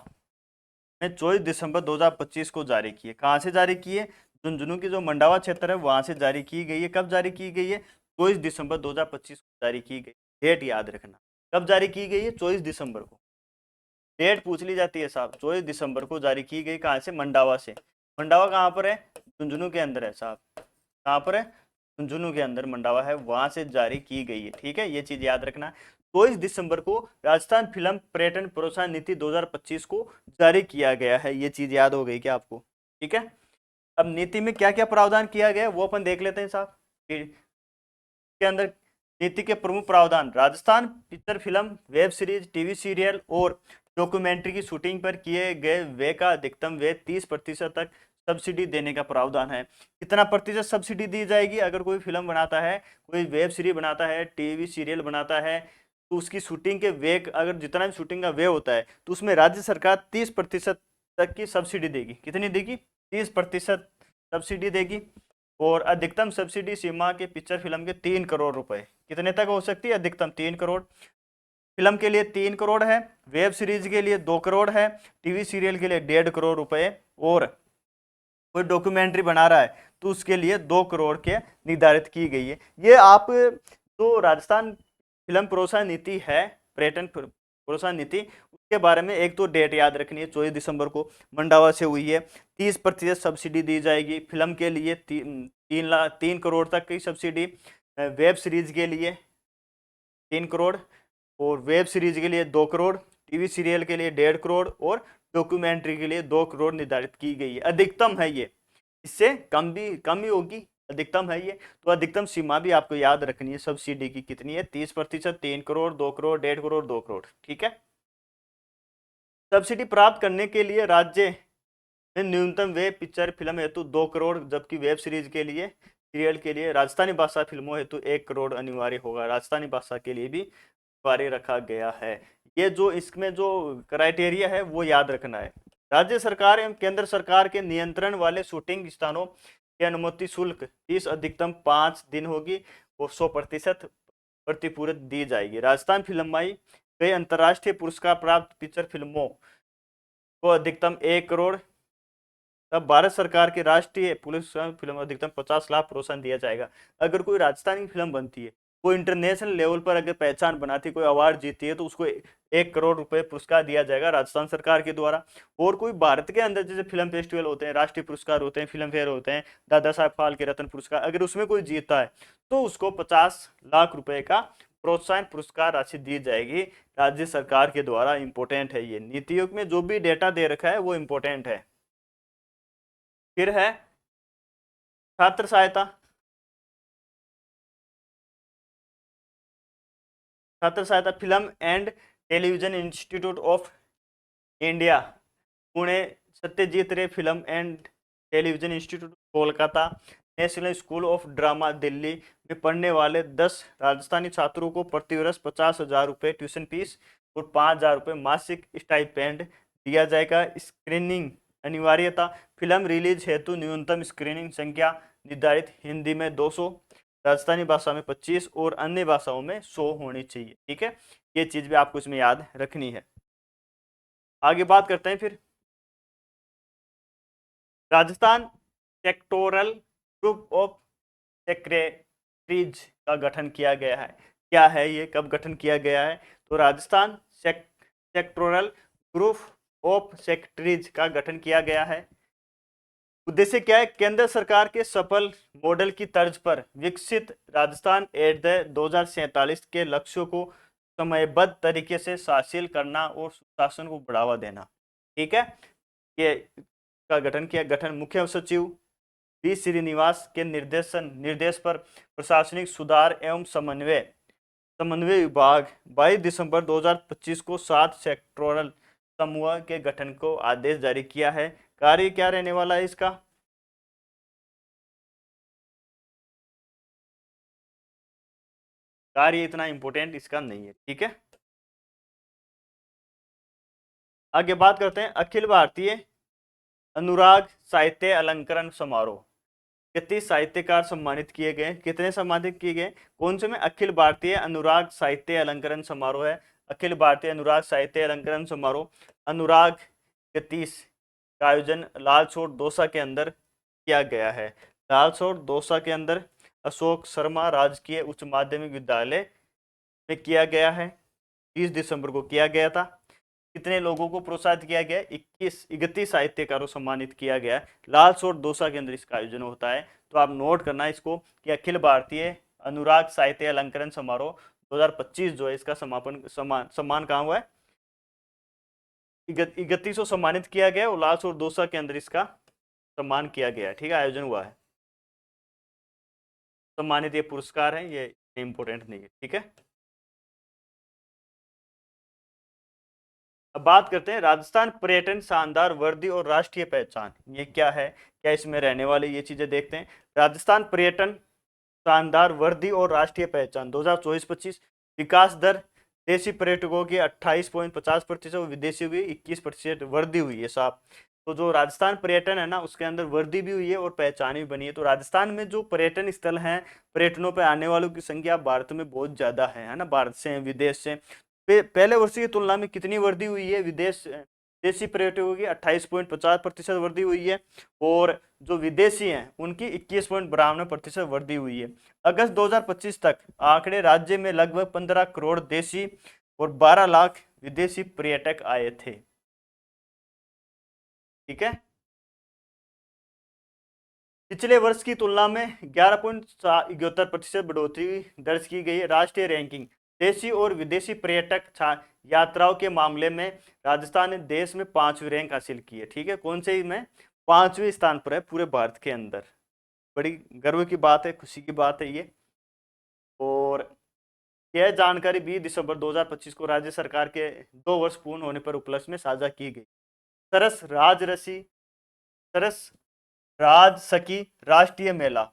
में 24 दिसंबर 2025 को जारी की है। कहाँ से जारी की है? झुंझुनू की जो मंडावा क्षेत्र है वहां से जारी की गई है। कब जारी की गई है? 24 दिसंबर 2025 को जारी की गई। डेट याद रखना, कब जारी की गई है? 24 दिसंबर को। डेट पूछ ली जाती है साहब। 24 दिसंबर को जारी की गई। कहाँ से? मंडावा से। मंडावा कहाँ पर है? झुंझुनू के अंदर है साहब। कहाँ पर है? झुंझुनू के अंदर मंडावा है, वहां से जारी की गई है, ठीक है। ये चीज याद रखना। 24 दिसंबर को राजस्थान फिल्म पर्यटन प्रोत्साहन नीति 2025 को जारी किया गया है। ये चीज याद हो गई क्या आपको? ठीक है। अब नीति में क्या क्या प्रावधान किया गया है वो अपन देख लेते हैं साहब। के अंदर नीति के प्रमुख प्रावधान: Rajasthan picture film, web series, TV serial और डॉक्यूमेंट्री की शूटिंग पर किए गए व्यय का अधिकतम व्यय 30% तक सब्सिडी देने का प्रावधान है। कितना प्रतिशत सब्सिडी दी जाएगी? अगर कोई फिल्म बनाता है, कोई वेब सीरीज बनाता है, टीवी सीरियल बनाता है, तो उसकी शूटिंग के व्यय, अगर जितना भी शूटिंग का व्यय होता है, तो उसमें राज्य सरकार 30% तक की सब्सिडी देगी। कितनी देगी? 30% सब्सिडी देगी। और अधिकतम सब्सिडी सीमा के पिक्चर फिल्म के 3 करोड़ रुपए। कितने तक हो सकती है? अधिकतम 3 करोड़। फिल्म के लिए 3 करोड़ है, वेब सीरीज के लिए 2 करोड़ है, टीवी सीरियल के लिए 1.5 करोड़ रुपए, और कोई डॉक्यूमेंट्री बना रहा है तो उसके लिए 2 करोड़ के निर्धारित की गई है। ये आप जो राजस्थान फिल्म प्रोत्साहन नीति है, पर्यटन प्रोत्साहन नीति, उसके बारे में एक तो डेट याद रखनी है। 24 दिसंबर को मंडावा से हुई है। 30% सब्सिडी दी जाएगी फिल्म के लिए, 3 करोड़ तक की सब्सिडी। वेब सीरीज के लिए 3 करोड़, और वेब सीरीज के लिए 2 करोड़, टीवी सीरियल के लिए 1.5 करोड़, और डॉक्यूमेंट्री के लिए 2 करोड़ निर्धारित की गई है। अधिकतम है ये, इससे कम ही होगी, अधिकतम है ये। तो अधिकतम सीमा भी आपको याद रखनी है सब्सिडी की। कितनी है? 30%, 3 करोड़, 2 करोड़, 1.5 करोड़, 2 करोड़, ठीक है। सब्सिडी प्राप्त करने के लिए राज्य में न्यूनतम व्यय पिक्चर फिल्म हेतु 2 करोड़, जबकि वेब सीरीज के लिए, सीरियल के लिए, राजस्थानी भाषा फिल्मों हेतु 1 करोड़ अनिवार्य होगा। राजस्थानी भाषा के लिए भी अनिवार्य रखा गया है। ये जो इसमें जो क्राइटेरिया है वो याद रखना है। राज्य सरकार एवं केंद्र सरकार के नियंत्रण वाले शूटिंग स्थानों की अनुमति शुल्क फीस अधिकतम 5 दिन होगी और 100% प्रतिपूर्ति दी जाएगी। राजस्थान फिल्माई कई अंतर्राष्ट्रीय पुरस्कार प्राप्त पिक्चर फिल्मों को अधिकतम 1 करोड़, तब भारत सरकार के राष्ट्रीय पुरस्कार फिल्म अधिकतम 50 लाख प्रोत्साहन दिया जाएगा। अगर कोई राजस्थानी फिल्म बनती है, कोई इंटरनेशनल लेवल पर अगर पहचान बनाती है, कोई अवार्ड जीतती है, तो उसको 1 करोड़ रुपए पुरस्कार दिया जाएगा राजस्थान सरकार के द्वारा। और कोई भारत के अंदर जैसे फिल्म फेस्टिवल होते हैं, राष्ट्रीय पुरस्कार होते हैं, फिल्म फेयर होते हैं, दादा साहब फाल्के रत्न पुरस्कार, अगर उसमें कोई जीतता है तो उसको 50 लाख रुपए का प्रोत्साहन पुरस्कार राशि दी जाएगी राज्य सरकार के द्वारा। इंपॉर्टेंट है ये, नीतियों में जो भी डेटा दे रखा है वो इंपॉर्टेंट है। फिर है छात्र सहायता। छात्र सहायता film and television institute of India Pune, Satyajit Ray film and television institute Kolkata, national school of drama Delhi में पढ़ने वाले 10 राजस्थानी छात्रों को प्रतिवर्ष 50,000 रुपये ट्यूशन फीस और 5,000 रुपये मासिक स्टाइपेंड दिया जाएगा। स्क्रीनिंग अनिवार्यता, फिल्म रिलीज हेतु न्यूनतम स्क्रीनिंग संख्या निर्धारित, हिंदी में 200, राजस्थानी भाषा में 25 और अन्य भाषाओं में 100 होनी चाहिए। ठीक है, ये चीज भी आपको इसमें याद रखनी है। आगे बात करते हैं फिर Rajasthan sectoral group of secretaries का गठन किया गया है। क्या है ये, कब गठन किया गया है? तो Rajasthan sectoral group of secretaries का गठन किया गया है। उद्देश्य क्या है? केंद्र सरकार के सफल मॉडल की तर्ज पर विकसित राजस्थान एट द 2047 के लक्ष्यों को समयबद्ध तरीके से हासिल करना और सुशासन को बढ़ावा देना। ठीक है, ये का गठन मुख्य सचिव बी श्रीनिवास के निर्देश पर प्रशासनिक सुधार एवं समन्वय विभाग 22 दिसंबर 2025 को 7 सेक्टोरल समूह के गठन को आदेश जारी किया है। कार्य क्या रहने वाला है इसका? कार्य इतना इंपॉर्टेंट इसका नहीं है। ठीक है, आगे बात करते हैं अखिल भारतीय अनुराग साहित्य अलंकरण समारोह। कितने साहित्यकार सम्मानित किए गए? कितने सम्मानित किए गए? कौन से में? अखिल भारतीय अनुराग साहित्य अलंकरण समारोह है। अखिल भारतीय अनुराग साहित्य अलंकरण समारोह अनुराग 31 का आयोजन लालसोट दौसा के अंदर किया गया है। लालसोट दौसा के अंदर अशोक शर्मा राजकीय उच्च माध्यमिक विद्यालय में किया गया है। 30 दिसंबर को किया गया था। कितने लोगों को प्रोत्साहित किया गया? 31 साहित्यकारों सम्मानित किया गया। लालसोट दौसा के अंदर इसका आयोजन होता है। तो आप नोट करना इसको कि अखिल भारतीय अनुराग साहित्य अलंकरण समारोह 2025 जो है इसका सम्मान कहाँ हुआ है? 31 सम्मानित किया गया और लालसोट दौसा के अंदर इसका सम्मान किया गया। ठीक है, आयोजन हुआ है। सम्मानित ये पुरस्कार है, ये इंपोर्टेंट नहीं है। ठीक है, अब बात करते हैं राजस्थान पर्यटन शानदार वर्दी और राष्ट्रीय पहचान। ये क्या है, क्या इसमें रहने वाले, ये चीजें देखते हैं। राजस्थान पर्यटन शानदार वर्दी और राष्ट्रीय पहचान 2024-25 विकास दर देशी पर्यटकों की 28.50% और विदेशी हुई 21% वृद्धि हुई है साहब। तो जो राजस्थान पर्यटन है ना उसके अंदर वृद्धि भी हुई है और पहचान भी बनी है। तो राजस्थान में जो पर्यटन स्थल हैं, पर्यटनों पर आने वालों की संख्या भारत में बहुत ज्यादा है ना, भारत से विदेश से। पहले वर्ष की तुलना में कितनी वृद्धि हुई है? देशी पर्यटकों की 28.50% वृद्धि हुई है और जो विदेशी हैं उनकी 21.52% वृद्धि हुई है। अगस्त 2025 तक आंकड़े राज्य में लगभग 15 करोड़ देशी और 12 लाख विदेशी पर्यटक आए थे। ठीक है, पिछले वर्ष की तुलना में 11.71% बढ़ोतरी दर्ज की गई है। राष्ट्रीय रैंकिंग देशी और विदेशी पर्यटक यात्राओं के मामले में राजस्थान ने देश में 5वीं रैंक हासिल की है। ठीक है, कौन से में? 5वें स्थान पर है पूरे भारत के अंदर। बड़ी गर्व की बात है, खुशी की बात है ये। और यह जानकारी 20 दिसंबर 2025 को राज्य सरकार के 2 वर्ष पूर्ण होने पर उपलक्ष्य में साझा की गई। सरस राज सखी राष्ट्रीय मेला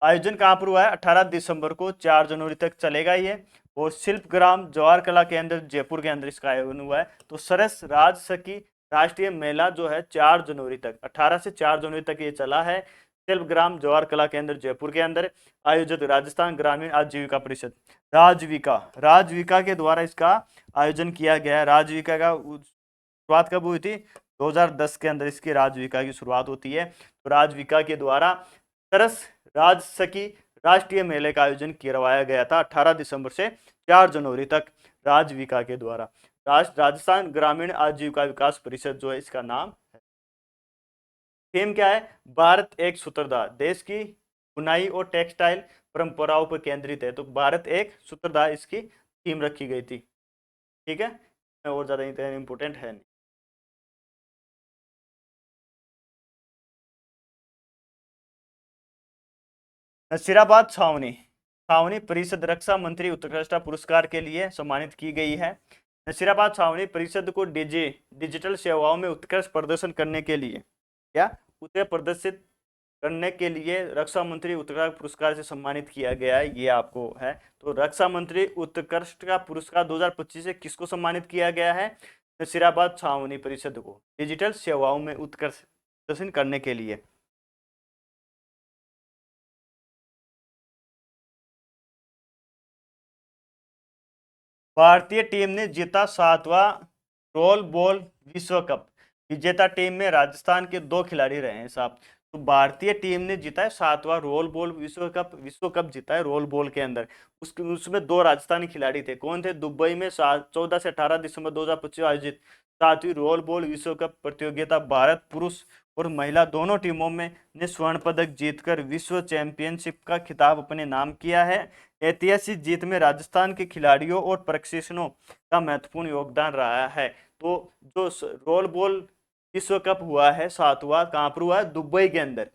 आयोजन कहाँ पर हुआ है? 18 दिसंबर को 4 जनवरी तक चलेगा ये। और शिल्पग्राम जवाहर कला केंद्र जयपुर के अंदर इसका आयोजन हुआ है। तो सरस राज सखी राष्ट्रीय मेला जो है 4 जनवरी तक, 18 से 4 जनवरी तक ये चला है। शिल्पग्राम जवाहर कला केंद्र जयपुर के अंदर आयोजित राजस्थान ग्रामीण आजीविका परिषद राजविका के द्वारा इसका आयोजन किया गया है। राजविका का शुरुआत कब हुई थी? 2010 के अंदर इसकी राजविका की शुरुआत होती है। तो राजविका के द्वारा सरस राज सखी राष्ट्रीय मेले का आयोजन करवाया गया था 18 दिसंबर से 4 जनवरी तक राजविका के द्वारा। राजस्थान ग्रामीण आजीविका विकास परिषद जो है इसका नाम है। थीम क्या है? भारत एक सूत्रधार, देश की बुनाई और टेक्सटाइल परंपराओं पर केंद्रित है। तो भारत एक सूत्रधार इसकी थीम रखी गई थी। ठीक है, और ज्यादा इंपोर्टेंट है नहीं। नसीराबाद छावनी परिषद रक्षा मंत्री उत्कृष्टता पुरस्कार के लिए सम्मानित की गई है। नसीराबाद छावनी परिषद को डिजिटल सेवाओं में उत्कृष्ट प्रदर्शन करने के लिए क्या उसे प्रदर्शित करने के लिए रक्षा मंत्री उत्कृष्ट पुरस्कार से सम्मानित किया गया है, ये आपको है। तो रक्षा मंत्री उत्कृष्ट का पुरस्कार 2025 से किसको सम्मानित किया गया है? नसीराबाद छावनी परिषद को, डिजिटल सेवाओं में उत्कृष्ट प्रदर्शन करने के लिए। भारतीय टीम ने जीता 7वां रोल बॉल विश्व कप। विजेता टीम में राजस्थान के 2 खिलाड़ी रहे हैं साहब। तो भारतीय टीम ने जीता है 7वां रोल बॉल विश्व कप जीता है रोल बॉल के अंदर। उसमें 2 राजस्थानी खिलाड़ी थे, कौन थे? दुबई में 14 से 18 दिसंबर 2025 आयोजित 7वीं रोल बॉल विश्व कप प्रतियोगिता भारत पुरुष और महिला दोनों टीमों में ने स्वर्ण पदक जीतकर विश्व चैंपियनशिप का खिताब अपने नाम किया है। ऐतिहासिक जीत में राजस्थान के खिलाड़ियों और प्रशिक्षकों का महत्वपूर्ण योगदान रहा है। तो जो रोल बॉल विश्व कप हुआ है 7वां, कहाँ पर हुआ है? दुबई के अंदर।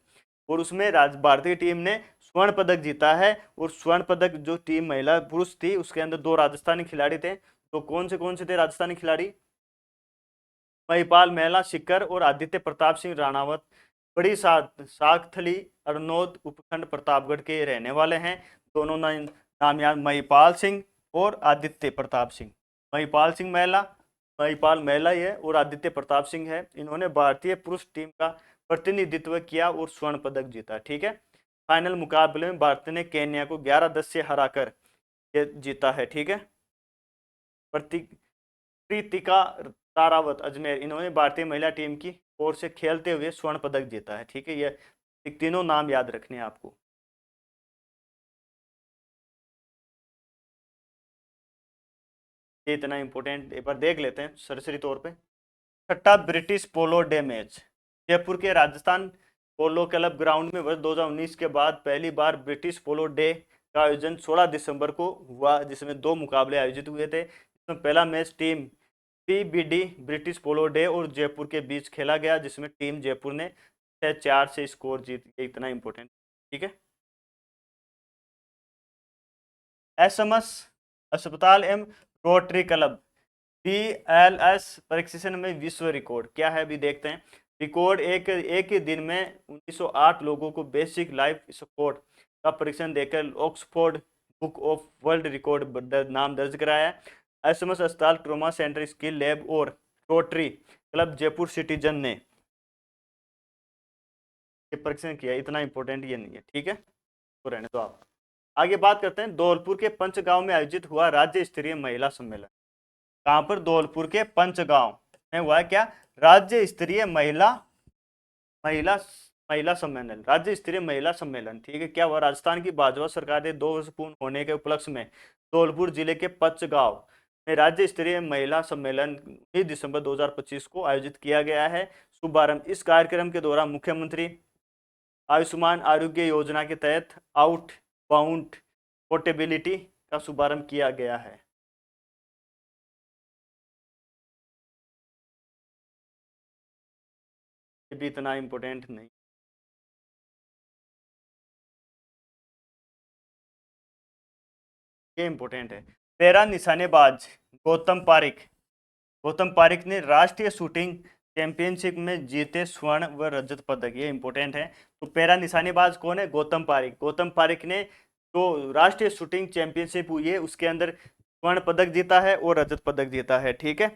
और उसमें भारतीय टीम ने स्वर्ण पदक जीता है। और स्वर्ण पदक जो टीम महिला पुरुष थी उसके अंदर 2 राजस्थानी खिलाड़ी थे। तो कौन से थे राजस्थानी खिलाड़ी? महिपाल मेहला शिखर और आदित्य प्रताप सिंह राणावत बड़ी सागथली अरनोद उपखंड प्रतापगढ़ के रहने वाले हैं। दोनों नाम याद, महिपाल सिंह और आदित्य प्रताप सिंह। महिपाल मेहला है और आदित्य प्रताप सिंह है। इन्होंने भारतीय पुरुष टीम का प्रतिनिधित्व किया और स्वर्ण पदक जीता। ठीक है। फाइनल मुकाबले में भारत ने केन्या को 11-10 से हराकर जीता है। ठीक है। प्रीतिका तारावत अजमेर, इन्होंने भारतीय महिला टीम की ओर से खेलते हुए स्वर्ण पदक जीता है। ठीक है। ये तीनों नाम याद रखने हैं आपको। ये इतना इंपॉर्टेंट, एक बार देख लेते हैं सरसरी तौर पे। छठा ब्रिटिश पोलो डे मैच। जयपुर के राजस्थान पोलो क्लब ग्राउंड में वर्ष 2019 के बाद पहली बार ब्रिटिश पोलो डे का आयोजन 16 दिसंबर को हुआ, जिसमें 2 मुकाबले आयोजित हुए थे। इसमें पहला मैच टीम पीबीडी ब्रिटिश पोलो डे और जयपुर के बीच खेला गया, जिसमें टीम जयपुर ने 6-4 से स्कोर जीत गया। इतना इंपॉर्टेंट। ठीक है। एसएमएस अस्पताल एवं रोटरी क्लब BLS परीक्षण में विश्व रिकॉर्ड क्या है, अभी देखते हैं। रिकॉर्ड एक ही दिन में 1908 लोगों को बेसिक लाइफ सपोर्ट का परीक्षण देकर Oxford book of world record नाम दर्ज कराया है। एसएमएस अस्पताल, ट्रोमा सेंटर, स्किल लैब और रोटरी क्लब जयपुर सिटीजन ने ये परीक्षण किया। इतना इंपॉर्टेंट ये नहीं है। ठीक है, तो रहने दो आप। आगे बात करते हैं। धौलपुर के पंचगांव में आयोजित हुआ राज्य स्तरीय महिला सम्मेलन। कहां पर? धौलपुर के पंचगांव में हुआ क्या? राज्य स्तरीय महिला महिला महिला सम्मेलन, राज्य स्तरीय महिला सम्मेलन। ठीक है। क्या हुआ? राजस्थान की भाजपा सरकार के 2 वर्ष पूर्ण होने के उपलक्ष्य में धौलपुर जिले के पंचगांव में राज्य स्तरीय महिला सम्मेलन 19 दिसंबर 2025 को आयोजित किया गया है। शुभारंभ इस कार्यक्रम के दौरान मुख्यमंत्री आयुष्मान आरोग्य योजना के तहत आउट बाउंड पोर्टेबिलिटी का शुभारंभ किया गया है। ये भी इतना इम्पोर्टेंट नहीं। ये इम्पोर्टेंट है। पैरा निशानेबाज गौतम पारिक ने राष्ट्रीय शूटिंग चैंपियनशिप में जीते स्वर्ण व रजत पदक। ये इंपॉर्टेंट है। तो पैरा निशानेबाज कौन है? गौतम पारिक ने जो राष्ट्रीय शूटिंग चैंपियनशिप हुई है उसके अंदर स्वर्ण पदक जीता है और रजत पदक जीता है। ठीक है।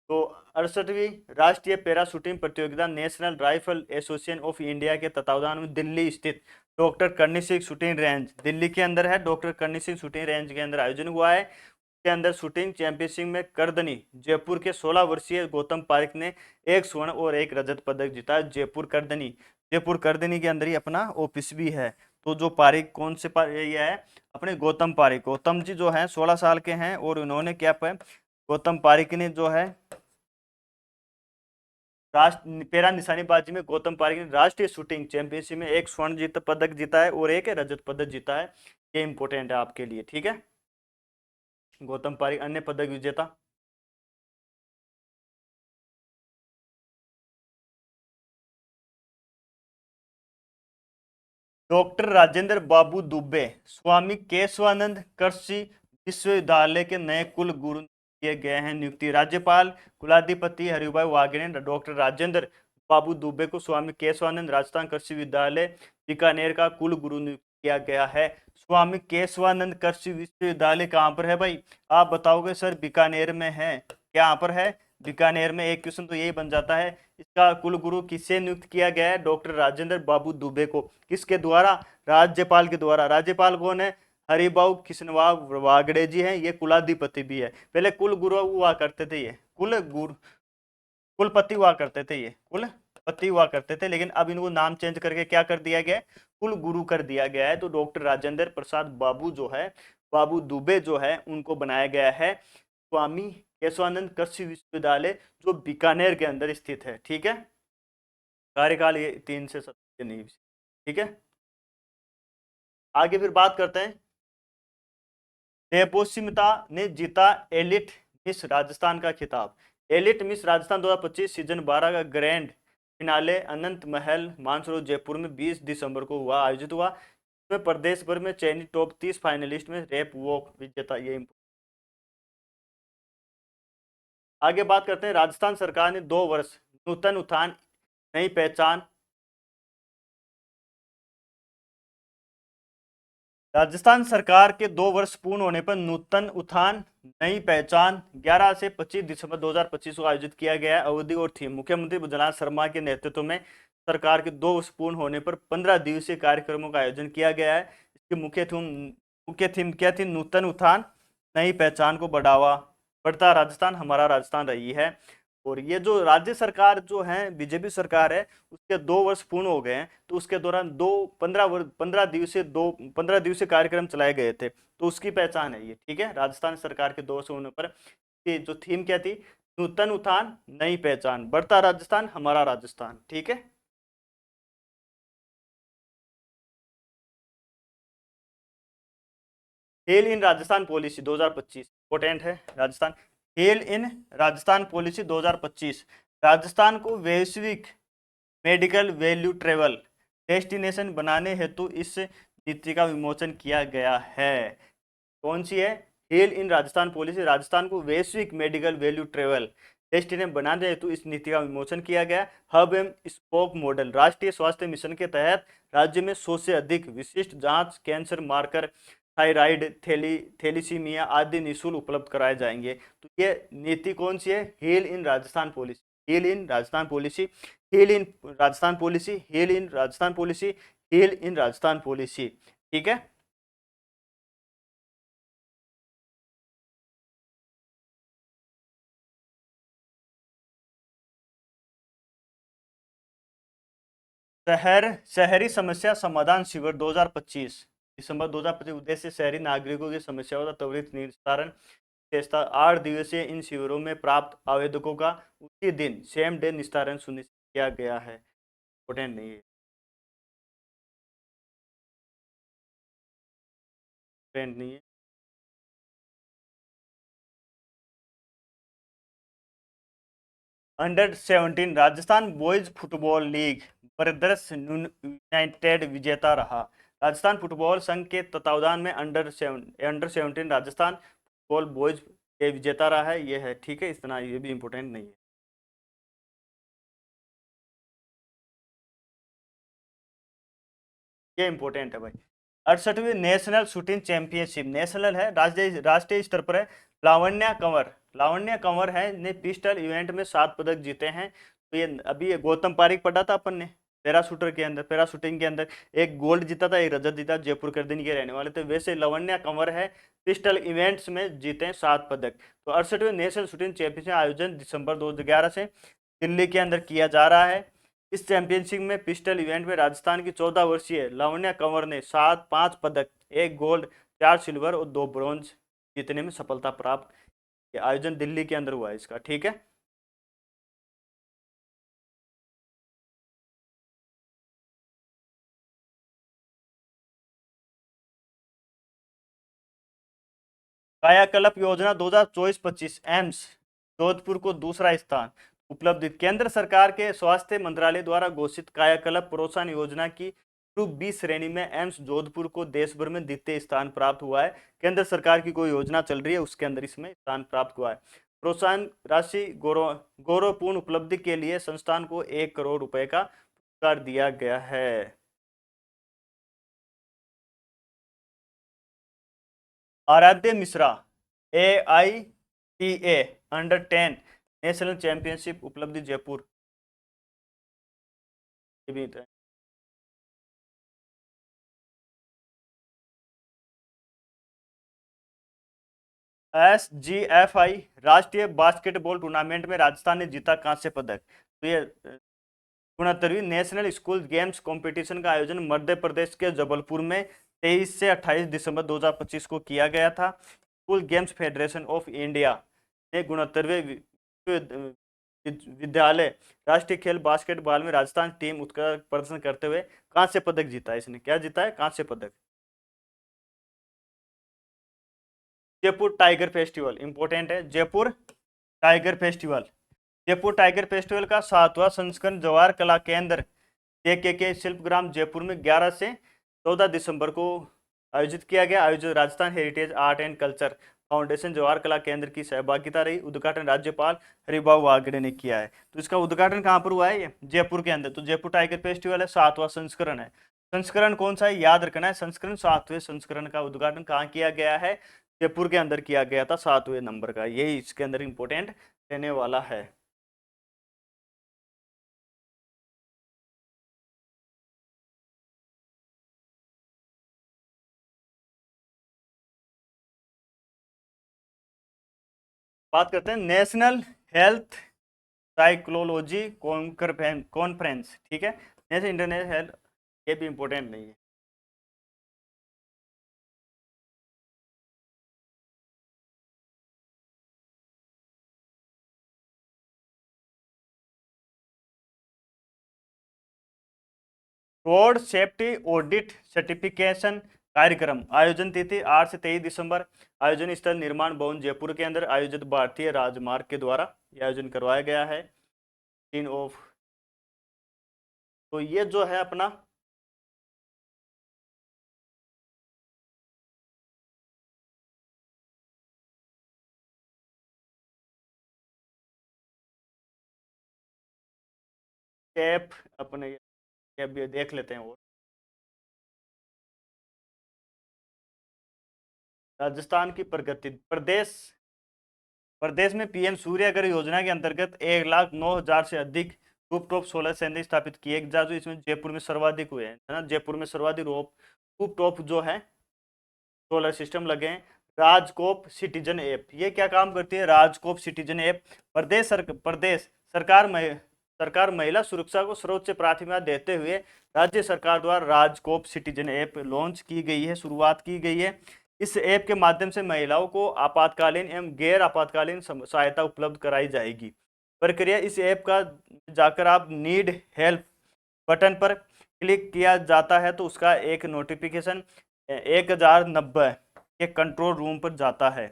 तो 68वीं राष्ट्रीय पैरा शूटिंग प्रतियोगिता national rifle association of India के तत्वावधान में दिल्ली स्थित डॉक्टर करनी सिंह शूटिंग रेंज, दिल्ली के अंदर है, डॉक्टर करनी सिंह शूटिंग रेंज के अंदर आयोजन हुआ है। के अंदर शूटिंग चैंपियनशिप में करदनी जयपुर के 16 वर्षीय गौतम पारिक ने 1 स्वर्ण और 1 रजत पदक जीता। जयपुर करदनी के अंदर ही अपना ऑफिस भी है। तो जो पारिक कौन से ये है? अपने गौतम पारिक। गौतम जी जो है 16 साल के हैं और उन्होंने क्या पाया? गौतम पारिक ने जो है पैरा निशानेबाजी में गौतम पारिक ने राष्ट्रीय शूटिंग चैंपियनशिप में 1 स्वर्ण पदक जीता है और 1 रजत पदक जीता है। ये इंपॉर्टेंट है आपके लिए। ठीक है। गौतम पारिक अन्य पदक विजेता। डॉक्टर राजेंद्र बाबू दुबे स्वामी केशवानंद कृषि विश्वविद्यालय के नए कुल गुरु किए गए हैं नियुक्ति। राज्यपाल कुलाधिपति हरिभाई वाघेले डॉक्टर राजेंद्र बाबू दुबे को स्वामी केशवानंद राजस्थान कृषि विश्वविद्यालय बीकानेर का कुल गुरु नियुक्त किया गया है। स्वामी केशवानंद कृषि विश्वविद्यालय कहाँ पर है भाई? आप बताओगे सर बीकानेर में है। क्या पर है? बीकानेर में। एक क्वेश्चन तो यही बन जाता है। इसका कुल गुरु किससे नियुक्त किया गया है? डॉक्टर राजेंद्र बाबू दुबे को। किसके द्वारा? राज्यपाल के द्वारा। राज्यपाल कौन है? हरिभाऊ कृष्णवाह वागड़े जी हैं, ये कुलाधिपति भी है। पहले कुल गुरु हुआ करते थे, ये कुलपति हुआ करते थे, ये कुलपति हुआ करते थे, लेकिन अब इनको नाम चेंज करके क्या कर दिया गया है? कुल गुरु कर दिया गया है। तो डॉक्टर राजेंद्र प्रसाद बाबू जो है, बाबू दुबे जो है, उनको बनाया गया है स्वामी केशवानंद कृषि विश्वविद्यालय, जो बीकानेर के अंदर स्थित है। ठीक है, कार्यकाल ये 3 से 7 के नहीं। ठीक है, आगे फिर बात करते हैं। देवोस्मिता ने जीता एलिट मिस राजस्थान का खिताब। एलिट मिस राजस्थान 2025 सीजन 12 का ग्रैंड फिनाले अनंत महल मानसरोवर जयपुर में 20 दिसंबर को आयोजित हुआ। इसमें प्रदेश भर में चयनित टॉप 30 फाइनलिस्ट में रैप वॉक विजेता। ये आगे बात करते हैं। राजस्थान सरकार ने 2 वर्ष नूतन उत्थान नई पहचान। राजस्थान सरकार के 2 वर्ष पूर्ण होने पर नूतन उत्थान नई पहचान 11 से 25 दिसंबर 2025 को आयोजित किया गया। अवधि और थीम मुख्यमंत्री भूपेंद्र शर्मा के नेतृत्व में सरकार के 2 वर्ष पूर्ण होने पर 15 दिवसीय कार्यक्रमों का आयोजन किया गया है। इसकी मुख्य थीम क्या थी? नूतन उत्थान नई पहचान को बढ़ावा, बढ़ता राजस्थान हमारा राजस्थान रही है। और ये जो राज्य सरकार जो है, बीजेपी सरकार है, उसके 2 वर्ष पूर्ण हो गए हैं, तो उसके दौरान 15 दिवसीय कार्यक्रम चलाए गए थे, तो उसकी पहचान है ये। ठीक है, राजस्थान सरकार के 2 वर्ष होने पर जो थीम क्या थी? नूतन उत्थान नई पहचान, बढ़ता राजस्थान हमारा राजस्थान। ठीक है, खेल इन राजस्थान पॉलिसी 2025 इंपोर्टेंट है। राजस्थान खेल इन राजस्थान पॉलिसी 2025 राजस्थान को वैश्विक मेडिकल वैल्यू ट्रेवल डेस्टिनेशन बनाने हेतु इस नीति का विमोचन किया गया है। कौन सी है? हेल इन राजस्थान पॉलिसी राजस्थान को वैश्विक मेडिकल वैल्यू ट्रेवल डेस्टिनेशन बनाने हेतु इस नीति का विमोचन किया गया। हब एंड स्पोक मॉडल राष्ट्रीय स्वास्थ्य मिशन के तहत राज्य में 100 से अधिक विशिष्ट जांच, कैंसर मार्कर, थायराइड, थैलीसीमिया आदि निःशुल्क उपलब्ध कराए जाएंगे। तो ये नीति कौन सी है? हेल इन राजस्थान पॉलिसी। हेल इन राजस्थान पॉलिसी, हेल इन राजस्थान पॉलिसी, हेल इन राजस्थान पॉलिसी, हेल इन राजस्थान पॉलिसी। ठीक है, शहरी समस्या समाधान शिविर 2025 दिसंबर 2025 उद्देश्य शहरी नागरिकों की समस्याओं का त्वरित निस्तारण। 8 दिवसीय इन शिविरों में प्राप्त आवेदकों का उसी दिन सेम डे निस्तारण सुनिश्चित किया गया है। इंपोर्टेंट नहीं है, इंपोर्टेंट नहीं है। Under 17 Rajasthan boys football league brothers United विजेता रहा। राजस्थान फुटबॉल संघ के तत्वावधान में अंडर 17 राजस्थान फुटबॉल बॉयज के विजेता रहा है। ये है। ठीक है, इतना ये भी इंपोर्टेंट नहीं है। ये इंपॉर्टेंट है भाई। 68वीं नेशनल शूटिंग चैंपियनशिप, नेशनल है, राष्ट्रीय स्तर पर है। लावण्या कंवर है ने पिस्टल इवेंट में 7 पदक जीते हैं। तो ये अभी गौतम पारीक पढ़ा था अपन ने पैराशूटिंग के अंदर एक गोल्ड जीता था, एक रजत जीता। जयपुर करदिन के रहने वाले थे। वैसे लावण्या कंवर है, पिस्टल इवेंट्स में जीते हैं 7 पदक। तो 68वें नेशनल शूटिंग चैंपियनशिप आयोजन दिसंबर 2011 से दिल्ली के अंदर किया जा रहा है। इस चैंपियनशिप में पिस्टल इवेंट में राजस्थान की 14 वर्षीय लावण्या कंवर ने 5 पदक, 1 गोल्ड, 4 सिल्वर और 2 ब्रॉन्ज जीतने में सफलता प्राप्त। ये आयोजन दिल्ली के अंदर हुआ है इसका। ठीक है, कायाकल्प योजना 2024-25 एम्स जोधपुर को दूसरा स्थान उपलब्ध। केंद्र सरकार के स्वास्थ्य मंत्रालय द्वारा घोषित कायाकल्प प्रोत्साहन योजना की ग्रुप बी श्रेणी में एम्स जोधपुर को देश भर में द्वितीय स्थान प्राप्त हुआ है। केंद्र सरकार की कोई योजना चल रही है, उसके अंदर इसमें स्थान प्राप्त हुआ है। प्रोत्साहन राशि गौरवपूर्ण उपलब्धि के लिए संस्थान को 1 करोड़ रुपए का पुरस्कार दिया गया है। आराध्य Mishra AITA under 10 national championship उपलब्धि जयपुर। ये भी था। SGFI राष्ट्रीय बास्केटबॉल टूर्नामेंट में राजस्थान ने जीता कांस्य पदक। तो ये 69वीं नेशनल स्कूल गेम्स कंपटीशन का आयोजन मध्य प्रदेश के जबलपुर में 23 से 28 दिसंबर 2025 को किया गया था। School games federation of India ने 69वें विद्यालय राष्ट्रीय खेल बास्केटबॉल में राजस्थान टीम उत्कृष्ट प्रदर्शन करते हुए कांस्य पदक जीता है। इसने क्या जीता है? कांस्य पदक। जयपुर टाइगर फेस्टिवल इंपॉर्टेंट है। Jaipur tiger festival, Jaipur tiger festival का 7वां संस्करण जवाहर कला केंद्र JKK शिल्पग्राम जयपुर में 11 से 14 दिसंबर को आयोजित किया गया। आयोजित Rajasthan heritage art and culture foundation Jawahar कला केंद्र की सहभागिता रही। उद्घाटन राज्यपाल हरिभाऊ वागड़े ने किया है। तो इसका उद्घाटन कहाँ पर हुआ है? ये जयपुर के अंदर। तो जयपुर टाइगर फेस्टिवल है, 7वां संस्करण है। संस्करण कौन सा है? याद रखना है, संस्करण 7वें संस्करण का उद्घाटन कहाँ किया गया है? जयपुर के अंदर किया गया था, 7वें नंबर का। यही इसके अंदर इंपॉर्टेंट रहने वाला है। बात करते हैं नेशनल हेल्थ साइकोलॉजी कॉन्फ्रेंस। ठीक है, नेशनल इंटरनेशनल हेल्थ, ये भी इंपॉर्टेंट नहीं है। रोड सेफ्टी ऑडिट सर्टिफिकेशन कार्यक्रम आयोजन तिथि 8 से 23 दिसंबर। आयोजन स्थल निर्माण भवन जयपुर के अंदर आयोजित भारतीय राजमार्ग के द्वारा यह आयोजन करवाया गया है। इन ऑफ, तो ये जो है अपना कैप अपने कैप भी देख लेते हैं। वो राजस्थान की प्रगति, प्रदेश प्रदेश में PM सूर्यघर योजना के अंतर्गत 1,09,000 से अधिक रूपटॉप सोलर संयंत्र स्थापित किए जा, जो इसमें जयपुर में सर्वाधिक हुए हैं, है ना। जयपुर में सर्वाधिक रूपटॉप जो है सोलर सिस्टम लगे हैं। राजकोप सिटीजन ऐप, ये क्या काम करती है? राजकोप सिटीजन ऐप प्रदेश सरकार महिला सुरक्षा को सर्वोच्च प्राथमिकता देते हुए राज्य सरकार द्वारा राजकोप सिटीजन ऐप लॉन्च की गई है, शुरुआत की गई है। इस ऐप के माध्यम से महिलाओं को आपातकालीन एवं गैर आपातकालीन सहायता उपलब्ध कराई जाएगी। प्रक्रिया, इस ऐप का जाकर आप नीड हेल्प बटन पर क्लिक किया जाता है तो उसका एक नोटिफिकेशन 1090 के कंट्रोल रूम पर जाता है।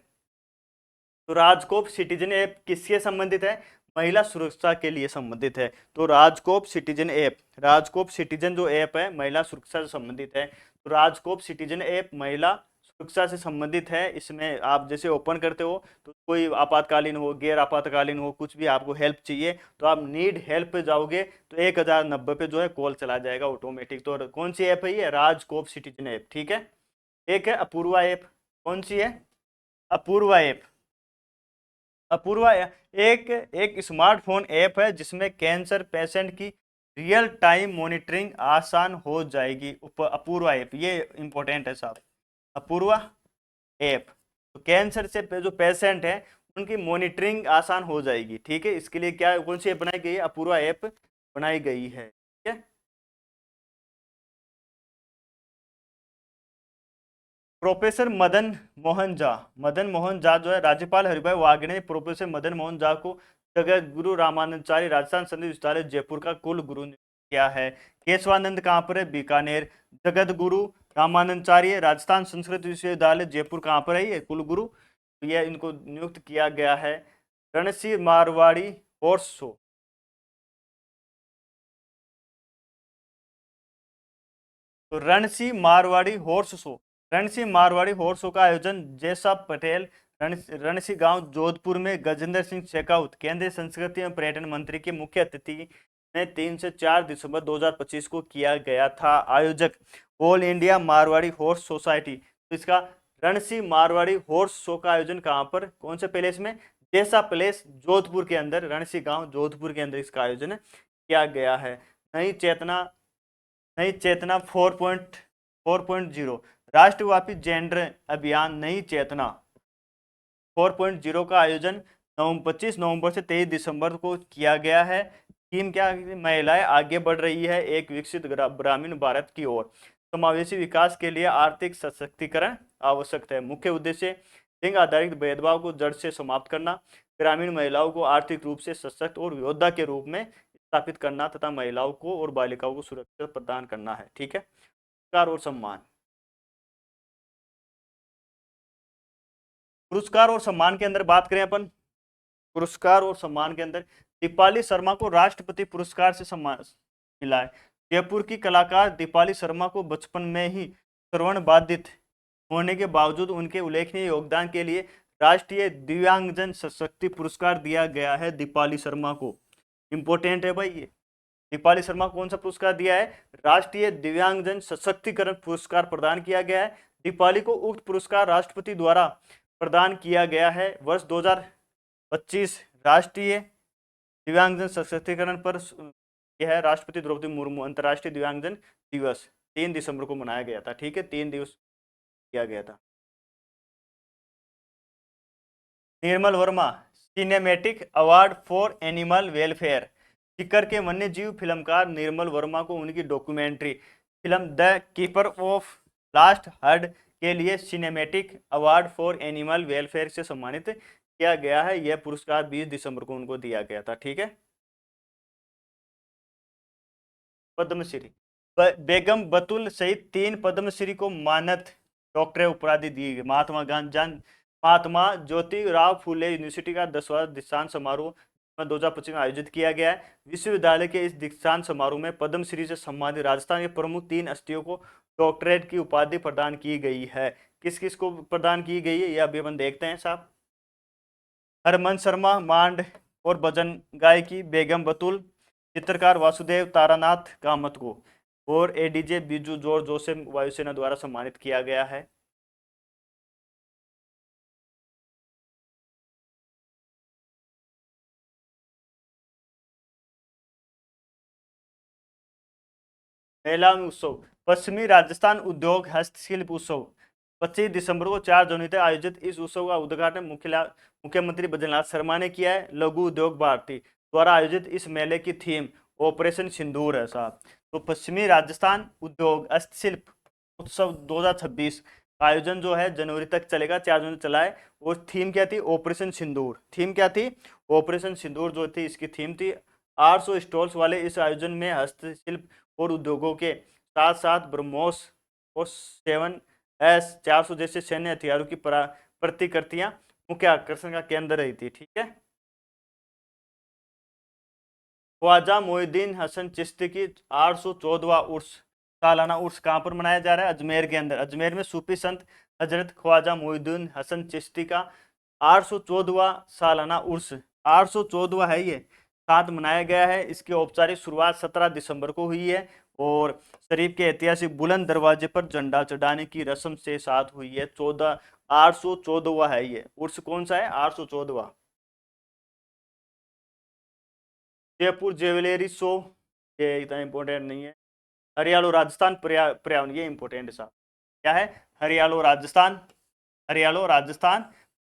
तो राजकोप सिटीजन ऐप किससे संबंधित है? महिला सुरक्षा के लिए संबंधित है। तो RajCop citizen app, RajCop citizen जो ऐप है महिला सुरक्षा से संबंधित है। तो राजकोप सिटीजन ऐप महिला सुरक्षा से संबंधित है। इसमें आप जैसे ओपन करते हो तो कोई आपातकालीन हो, गैर आपातकालीन हो, कुछ भी आपको हेल्प चाहिए तो आप नीड हेल्प पे जाओगे तो 1090 पे जो है कॉल चला जाएगा ऑटोमेटिक। तो कौन सी ऐप है ये? RajCop citizen app. ठीक है। एक है अपूर्वा ऐप। कौन सी है? अपूर्वा ऐप। अपूर्वा एक एक स्मार्टफोन ऐप है जिसमें कैंसर पेशेंट की रियल टाइम मॉनिटरिंग आसान हो जाएगी। अपूर्वा ऐप, ये इंपॉर्टेंट है साहब। अपूर्वा ऐप, तो कैंसर से जो पेशेंट है उनकी मॉनिटरिंग आसान हो जाएगी। ठीक है, इसके लिए क्या कौन सी ऐप बनाई गई है? अपूर्वा ऐप बनाई गई है। ठीक है। प्रोफेसर मदन मोहन झा जो है, राज्यपाल हरिभाई वागड़े ने प्रोफेसर मदन मोहन झा को जगत गुरु रामानंदाचार्य राजस्थान संस्कृत विश्वविद्यालय जयपुर का कुल गुरु नियुक्त किया है। केशवानंद कहाँ पर है? बीकानेर। जगत गुरु रामानंदाचार्य राजस्थान संस्कृत विश्वविद्यालय जयपुर कहाँ पर है? ये कुल गुरु, ये इनको नियुक्त किया गया है। रणसी मारवाड़ी हॉर्स शो, तो रणसी मारवाड़ी हॉर्स शो का आयोजन जैसा पटेल रणसी गांव जोधपुर में गजेंद्र सिंह शेखावत केंद्रीय संस्कृति एवं पर्यटन मंत्री के मुख्य अतिथि ने 3 से 4 दिसंबर 2025 को किया गया था। आयोजक all India Marwari horse society. तो इसका रणसी मारवाड़ी हॉर्स शो का आयोजन कहाँ पर, कौन से पैलेस में, जैसा पैलेस जोधपुर के अंदर, रणसी गांव जोधपुर के अंदर इसका आयोजन किया गया है। नई चेतना 4.0 राष्ट्रव्यापी जेंडर अभियान नई चेतना 4.0 का आयोजन 25 नवंबर से 23 दिसंबर को किया गया है। थीम क्या, महिलाएं आगे बढ़ रही है एक विकसित ग्रामीण भारत की ओर, समावेशी विकास के लिए आर्थिक सशक्तिकरण आवश्यक है। मुख्य उद्देश्य लिंग आधारित भेदभाव को जड़ से समाप्त करना, ग्रामीण महिलाओं को आर्थिक रूप से सशक्त और योद्धा के रूप में स्थापित करना तथा महिलाओं को और बालिकाओं को सुरक्षा प्रदान करना है। ठीक है। पुरस्कार और सम्मान, पुरस्कार और सम्मान के अंदर बात करें अपन, पुरस्कार और सम्मान के अंदर दीपाली शर्मा को राष्ट्रपति पुरस्कार से सम्मान मिला है। जयपुर की कलाकार दीपाली शर्मा को बचपन में ही श्रवण बाधित होने के बावजूद उनके उल्लेखनीय योगदान के लिए राष्ट्रीय दिव्यांगजन सशक्ति पुरस्कार दिया गया है। दीपाली शर्मा को, इंपॉर्टेंट है भाई ये, दीपाली शर्मा को कौन सा पुरस्कार दिया है, राष्ट्रीय दिव्यांगजन सशक्तिकरण पुरस्कार प्रदान किया गया है। दीपाली को उक्त पुरस्कार राष्ट्रपति द्वारा प्रदान किया गया है। वर्ष 2025 राष्ट्रीय दिव्यांगजन सशक्तिकरण पर यह है राष्ट्रपति द्रौपदी मुर्मू अंतर्राष्ट्रीय दिव्यांगजन दिवस 3 दिसंबर को मनाया गया था। ठीक है, 3 दिवस किया गया था। Nirmal Verma cinematic award for animal welfare. Sikar के वन्य जीव फिल्मकार निर्मल वर्मा को उनकी documentary film the keeper of last herd के लिए cinematic award for animal welfare से सम्मानित किया गया है। यह पुरस्कार 20 दिसंबर को उनको दिया गया था। ठीक है। पद्मश्री, बेगम बतुल सहित 3 पद्मश्री को मानद डॉक्टरेट उपाधि दी गई। महात्मा ज्योतिराव फूले यूनिवर्सिटी का 10वां दीक्षांत समारोह 2025 में आयोजित किया गया है। विश्वविद्यालय के इस दीक्षांत समारोह में पद्मश्री से सम्मानित राजस्थान के प्रमुख 3 हस्तियों को डॉक्टरेट की उपाधि प्रदान की गई है। किस किस को प्रदान की गई है, ये अभी अपन देखते हैं साहब। हरमन शर्मा मांड और भजन गायकी बेगम बतुल, चित्रकार वासुदेव तारानाथ कामत को, और एडीजे बिजू जॉर्ज जोसेफ वायुसेना द्वारा सम्मानित किया गया है। मेला उत्सव, पश्चिमी राजस्थान उद्योग हस्तशिल्प उत्सव 25 दिसंबर को 4 जनवरी तक आयोजित इस उत्सव का उद्घाटन मुख्यमंत्री बद्रीनाथ शर्मा ने किया है। लघु उद्योग भारती द्वारा आयोजित इस मेले की थीम ऑपरेशन सिंदूर है साहब। तो पश्चिमी राजस्थान उद्योग हस्तशिल्प उत्सव 2026 आयोजन जो है जनवरी तक चलेगा, 4 जनवरी चला है। और थीम क्या थी, ऑपरेशन सिंदूर। थीम क्या थी, ऑपरेशन सिंदूर जो थी इसकी थीम थी। 800 स्टॉल्स वाले इस आयोजन में हस्तशिल्प और उद्योगों के साथ साथ ब्रह्मोस और 7S-400 जैसे सैन्य हथियारों की प्रतिकृतियां मुख्य आकर्षण का केंद्र रही थी। ठीक है। ख्वाजा मोइनुद्दीन हसन चिश्ती की 814वां उर्स, सालाना उर्स कहाँ पर मनाया जा रहा है, अजमेर के अंदर। अजमेर में सूफी संत हजरत ख्वाजा मोइनुद्दीन हसन चिश्ती का 814वां सालाना उर्स, 814वां है ये, साथ मनाया गया है। इसकी औपचारिक शुरुआत 17 दिसंबर को हुई है और शरीफ के ऐतिहासिक बुलंद दरवाजे पर झंडा चढ़ाने की रस्म से साथ हुई है। 814वां है ये उर्स। कौन सा है, 814वां। जयपुर ज्वेलरी शो, ये इतना इंपॉर्टेंट नहीं है। हरियाणा राजस्थान पर्यावरण, ये इंपॉर्टेंट है साहब। क्या है, हरियाणा राजस्थान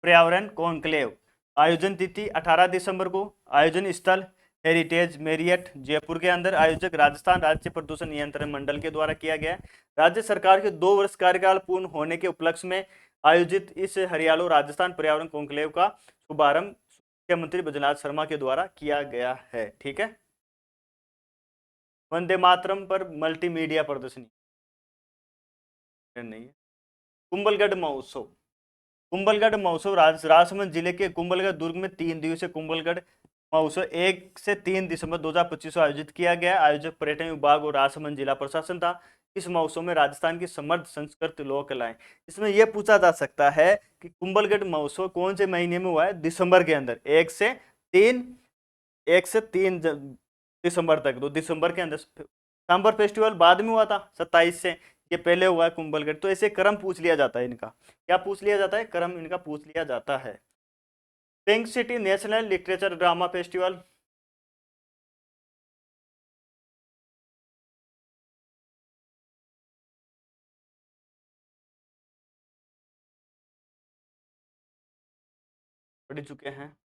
पर्यावरण कॉन्क्लेव। आयोजन तिथि 18 दिसंबर को। आयोजन स्थल हेरिटेज मेरियट जयपुर के अंदर। आयोजक राजस्थान राज्य प्रदूषण नियंत्रण मंडल के द्वारा किया गया। राज्य सरकार के 2 वर्ष कार्यकाल पूर्ण होने के उपलक्ष्य में आयोजित इस हरियाणा राजस्थान पर्यावरण कॉन्क्लेव का शुभारंभ मुख्यमंत्री बद्रीनाथ शर्मा के द्वारा किया गया है। ठीक है। वंदे मातरम पर मल्टीमीडिया प्रदर्शनी नहीं है। कुंभलगढ़ महोत्सव, कुंभलगढ़ महोत्सव राजसमंद जिले के कुंभलगढ़ दुर्ग में 3 दिवसीय कुंभलगढ़ महोत्सव 1 से 3 दिसंबर 2025 को आयोजित किया गया। आयोजक पर्यटन विभाग और राजसमंद जिला प्रशासन था। इस महोत्सव में राजस्थान की समृद्ध संस्कृति लोक कलाएं। इसमें यह पूछा जा सकता है कि कुंभलगढ़ महोत्सव कौन से महीने में हुआ है? दिसंबर के अंदर, 1 से 3 दिसंबर तक। तो दिसंबर के अंदर। सांबर फेस्टिवल बाद में हुआ था 27 से, ये पहले हुआ है कुंभलगढ़। तो ऐसे क्रम पूछ लिया जाता है इनका। क्या पूछ लिया जाता है? क्रम इनका पूछ लिया जाता है। Pink city national literature drama festival, पढ़ चुके हैं।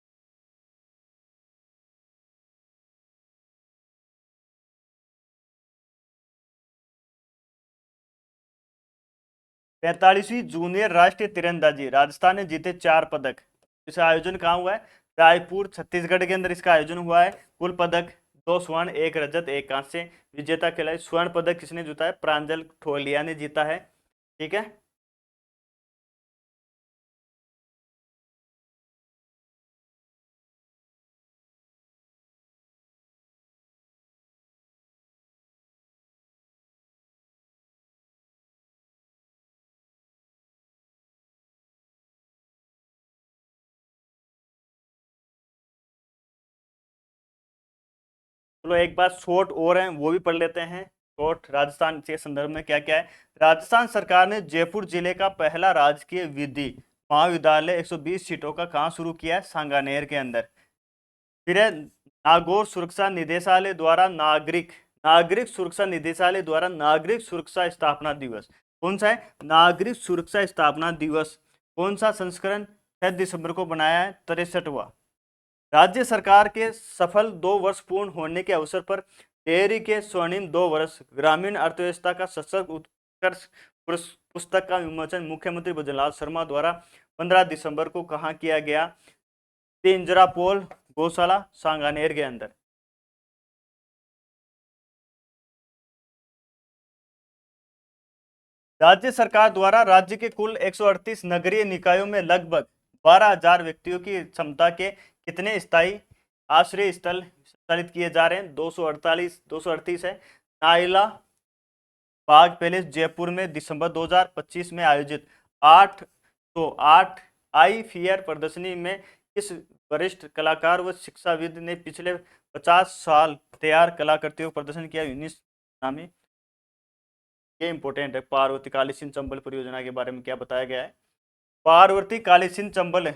45वीं जूनियर राष्ट्रीय तीरंदाजी, राजस्थान ने जीते 4 पदक। इसका आयोजन कहाँ हुआ है? रायपुर छत्तीसगढ़ के अंदर इसका आयोजन हुआ है। कुल पदक 2 स्वर्ण, 1 रजत, 1 कांस्य। विजेता खिलाड़ी, स्वर्ण पदक किसने जीता है? प्रांजल ठोलिया ने जीता है। ठीक है। चलो एक बार शॉर्ट और है, वो भी पढ़ लेते हैं। शॉर्ट राजस्थान के संदर्भ में क्या क्या है। राजस्थान सरकार ने जयपुर जिले का पहला राजकीय विधि महाविद्यालय 120 सीटों का कहाँ शुरू किया है? सांगानेर के अंदर। फिर है नागौर सुरक्षा निदेशालय द्वारा नागरिक नागरिक सुरक्षा निदेशालय द्वारा नागरिक सुरक्षा स्थापना दिवस कौन सा है? नागरिक सुरक्षा स्थापना दिवस कौन सा संस्करण 6 दिसंबर को बनाया है? 63वां। राज्य सरकार के सफल 2 वर्ष पूर्ण होने के अवसर पर डेयरी के स्वर्णिम 2 वर्ष ग्रामीण अर्थव्यवस्था का सशक्त उत्कर्ष पुस्तक का विमोचन मुख्यमंत्री भजनलाल शर्मा द्वारा 15 दिसंबर को कहाँ किया गया? पिंजरापोल गौशाला सांगानेर के अंदर। राज्य सरकार द्वारा राज्य के कुल 138 नगरीय निकायों में लगभग 12,000 व्यक्तियों की क्षमता के कितने स्थायी आश्रय स्थल संचालित किए जा रहे हैं? 238 है। नाइला बाग पैलेस जयपुर में दिसंबर 2025 में आयोजित 8 आई फेयर प्रदर्शनी में किस वरिष्ठ कलाकार व शिक्षाविद ने पिछले 50 साल तैयार कलाकृतियों का प्रदर्शन किया? यूनिस नामी। ये इंपॉर्टेंट है। पार्वती कालीसिंह चंबल परियोजना के बारे में क्या बताया गया है? पार्वती कालीसिंह चंबल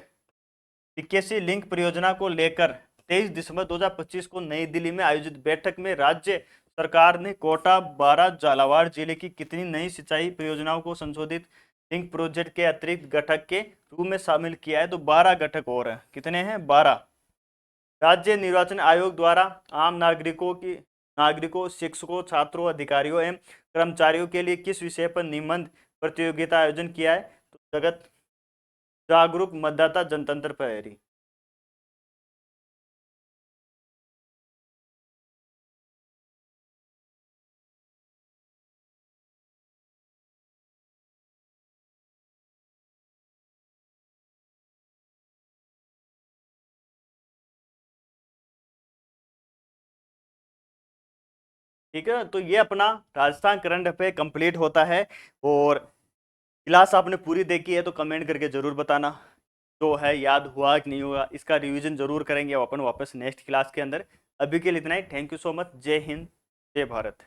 81 लिंक परियोजना को लेकर 23 दिसंबर 2025 को नई दिल्ली में आयोजित बैठक में राज्य सरकार ने कोटा, बारां, झालावाड़ जिले की कितनी नई सिंचाई परियोजनाओं को संशोधित लिंक प्रोजेक्ट के अतिरिक्त घटक के रूप में शामिल किया है? तो 12 घटक और हैं। कितने हैं? 12। राज्य निर्वाचन आयोग द्वारा आम नागरिकों, शिक्षकों, छात्रों, अधिकारियों एवं कर्मचारियों के लिए किस विषय पर निबंध प्रतियोगिता आयोजन किया है? तो जगत जागरूक मतदाता जनतंत्र प्रहरी। ठीक है, तो ये अपना राजस्थान करंट अफेयर कंप्लीट होता है। और क्लास आपने पूरी देखी है तो कमेंट करके जरूर बताना जो है याद हुआ कि नहीं हुआ। इसका रिवीजन जरूर करेंगे अपन वापस नेक्स्ट क्लास के अंदर। अभी के लिए इतना ही। Thank you so much. जय हिंद, जय भारत।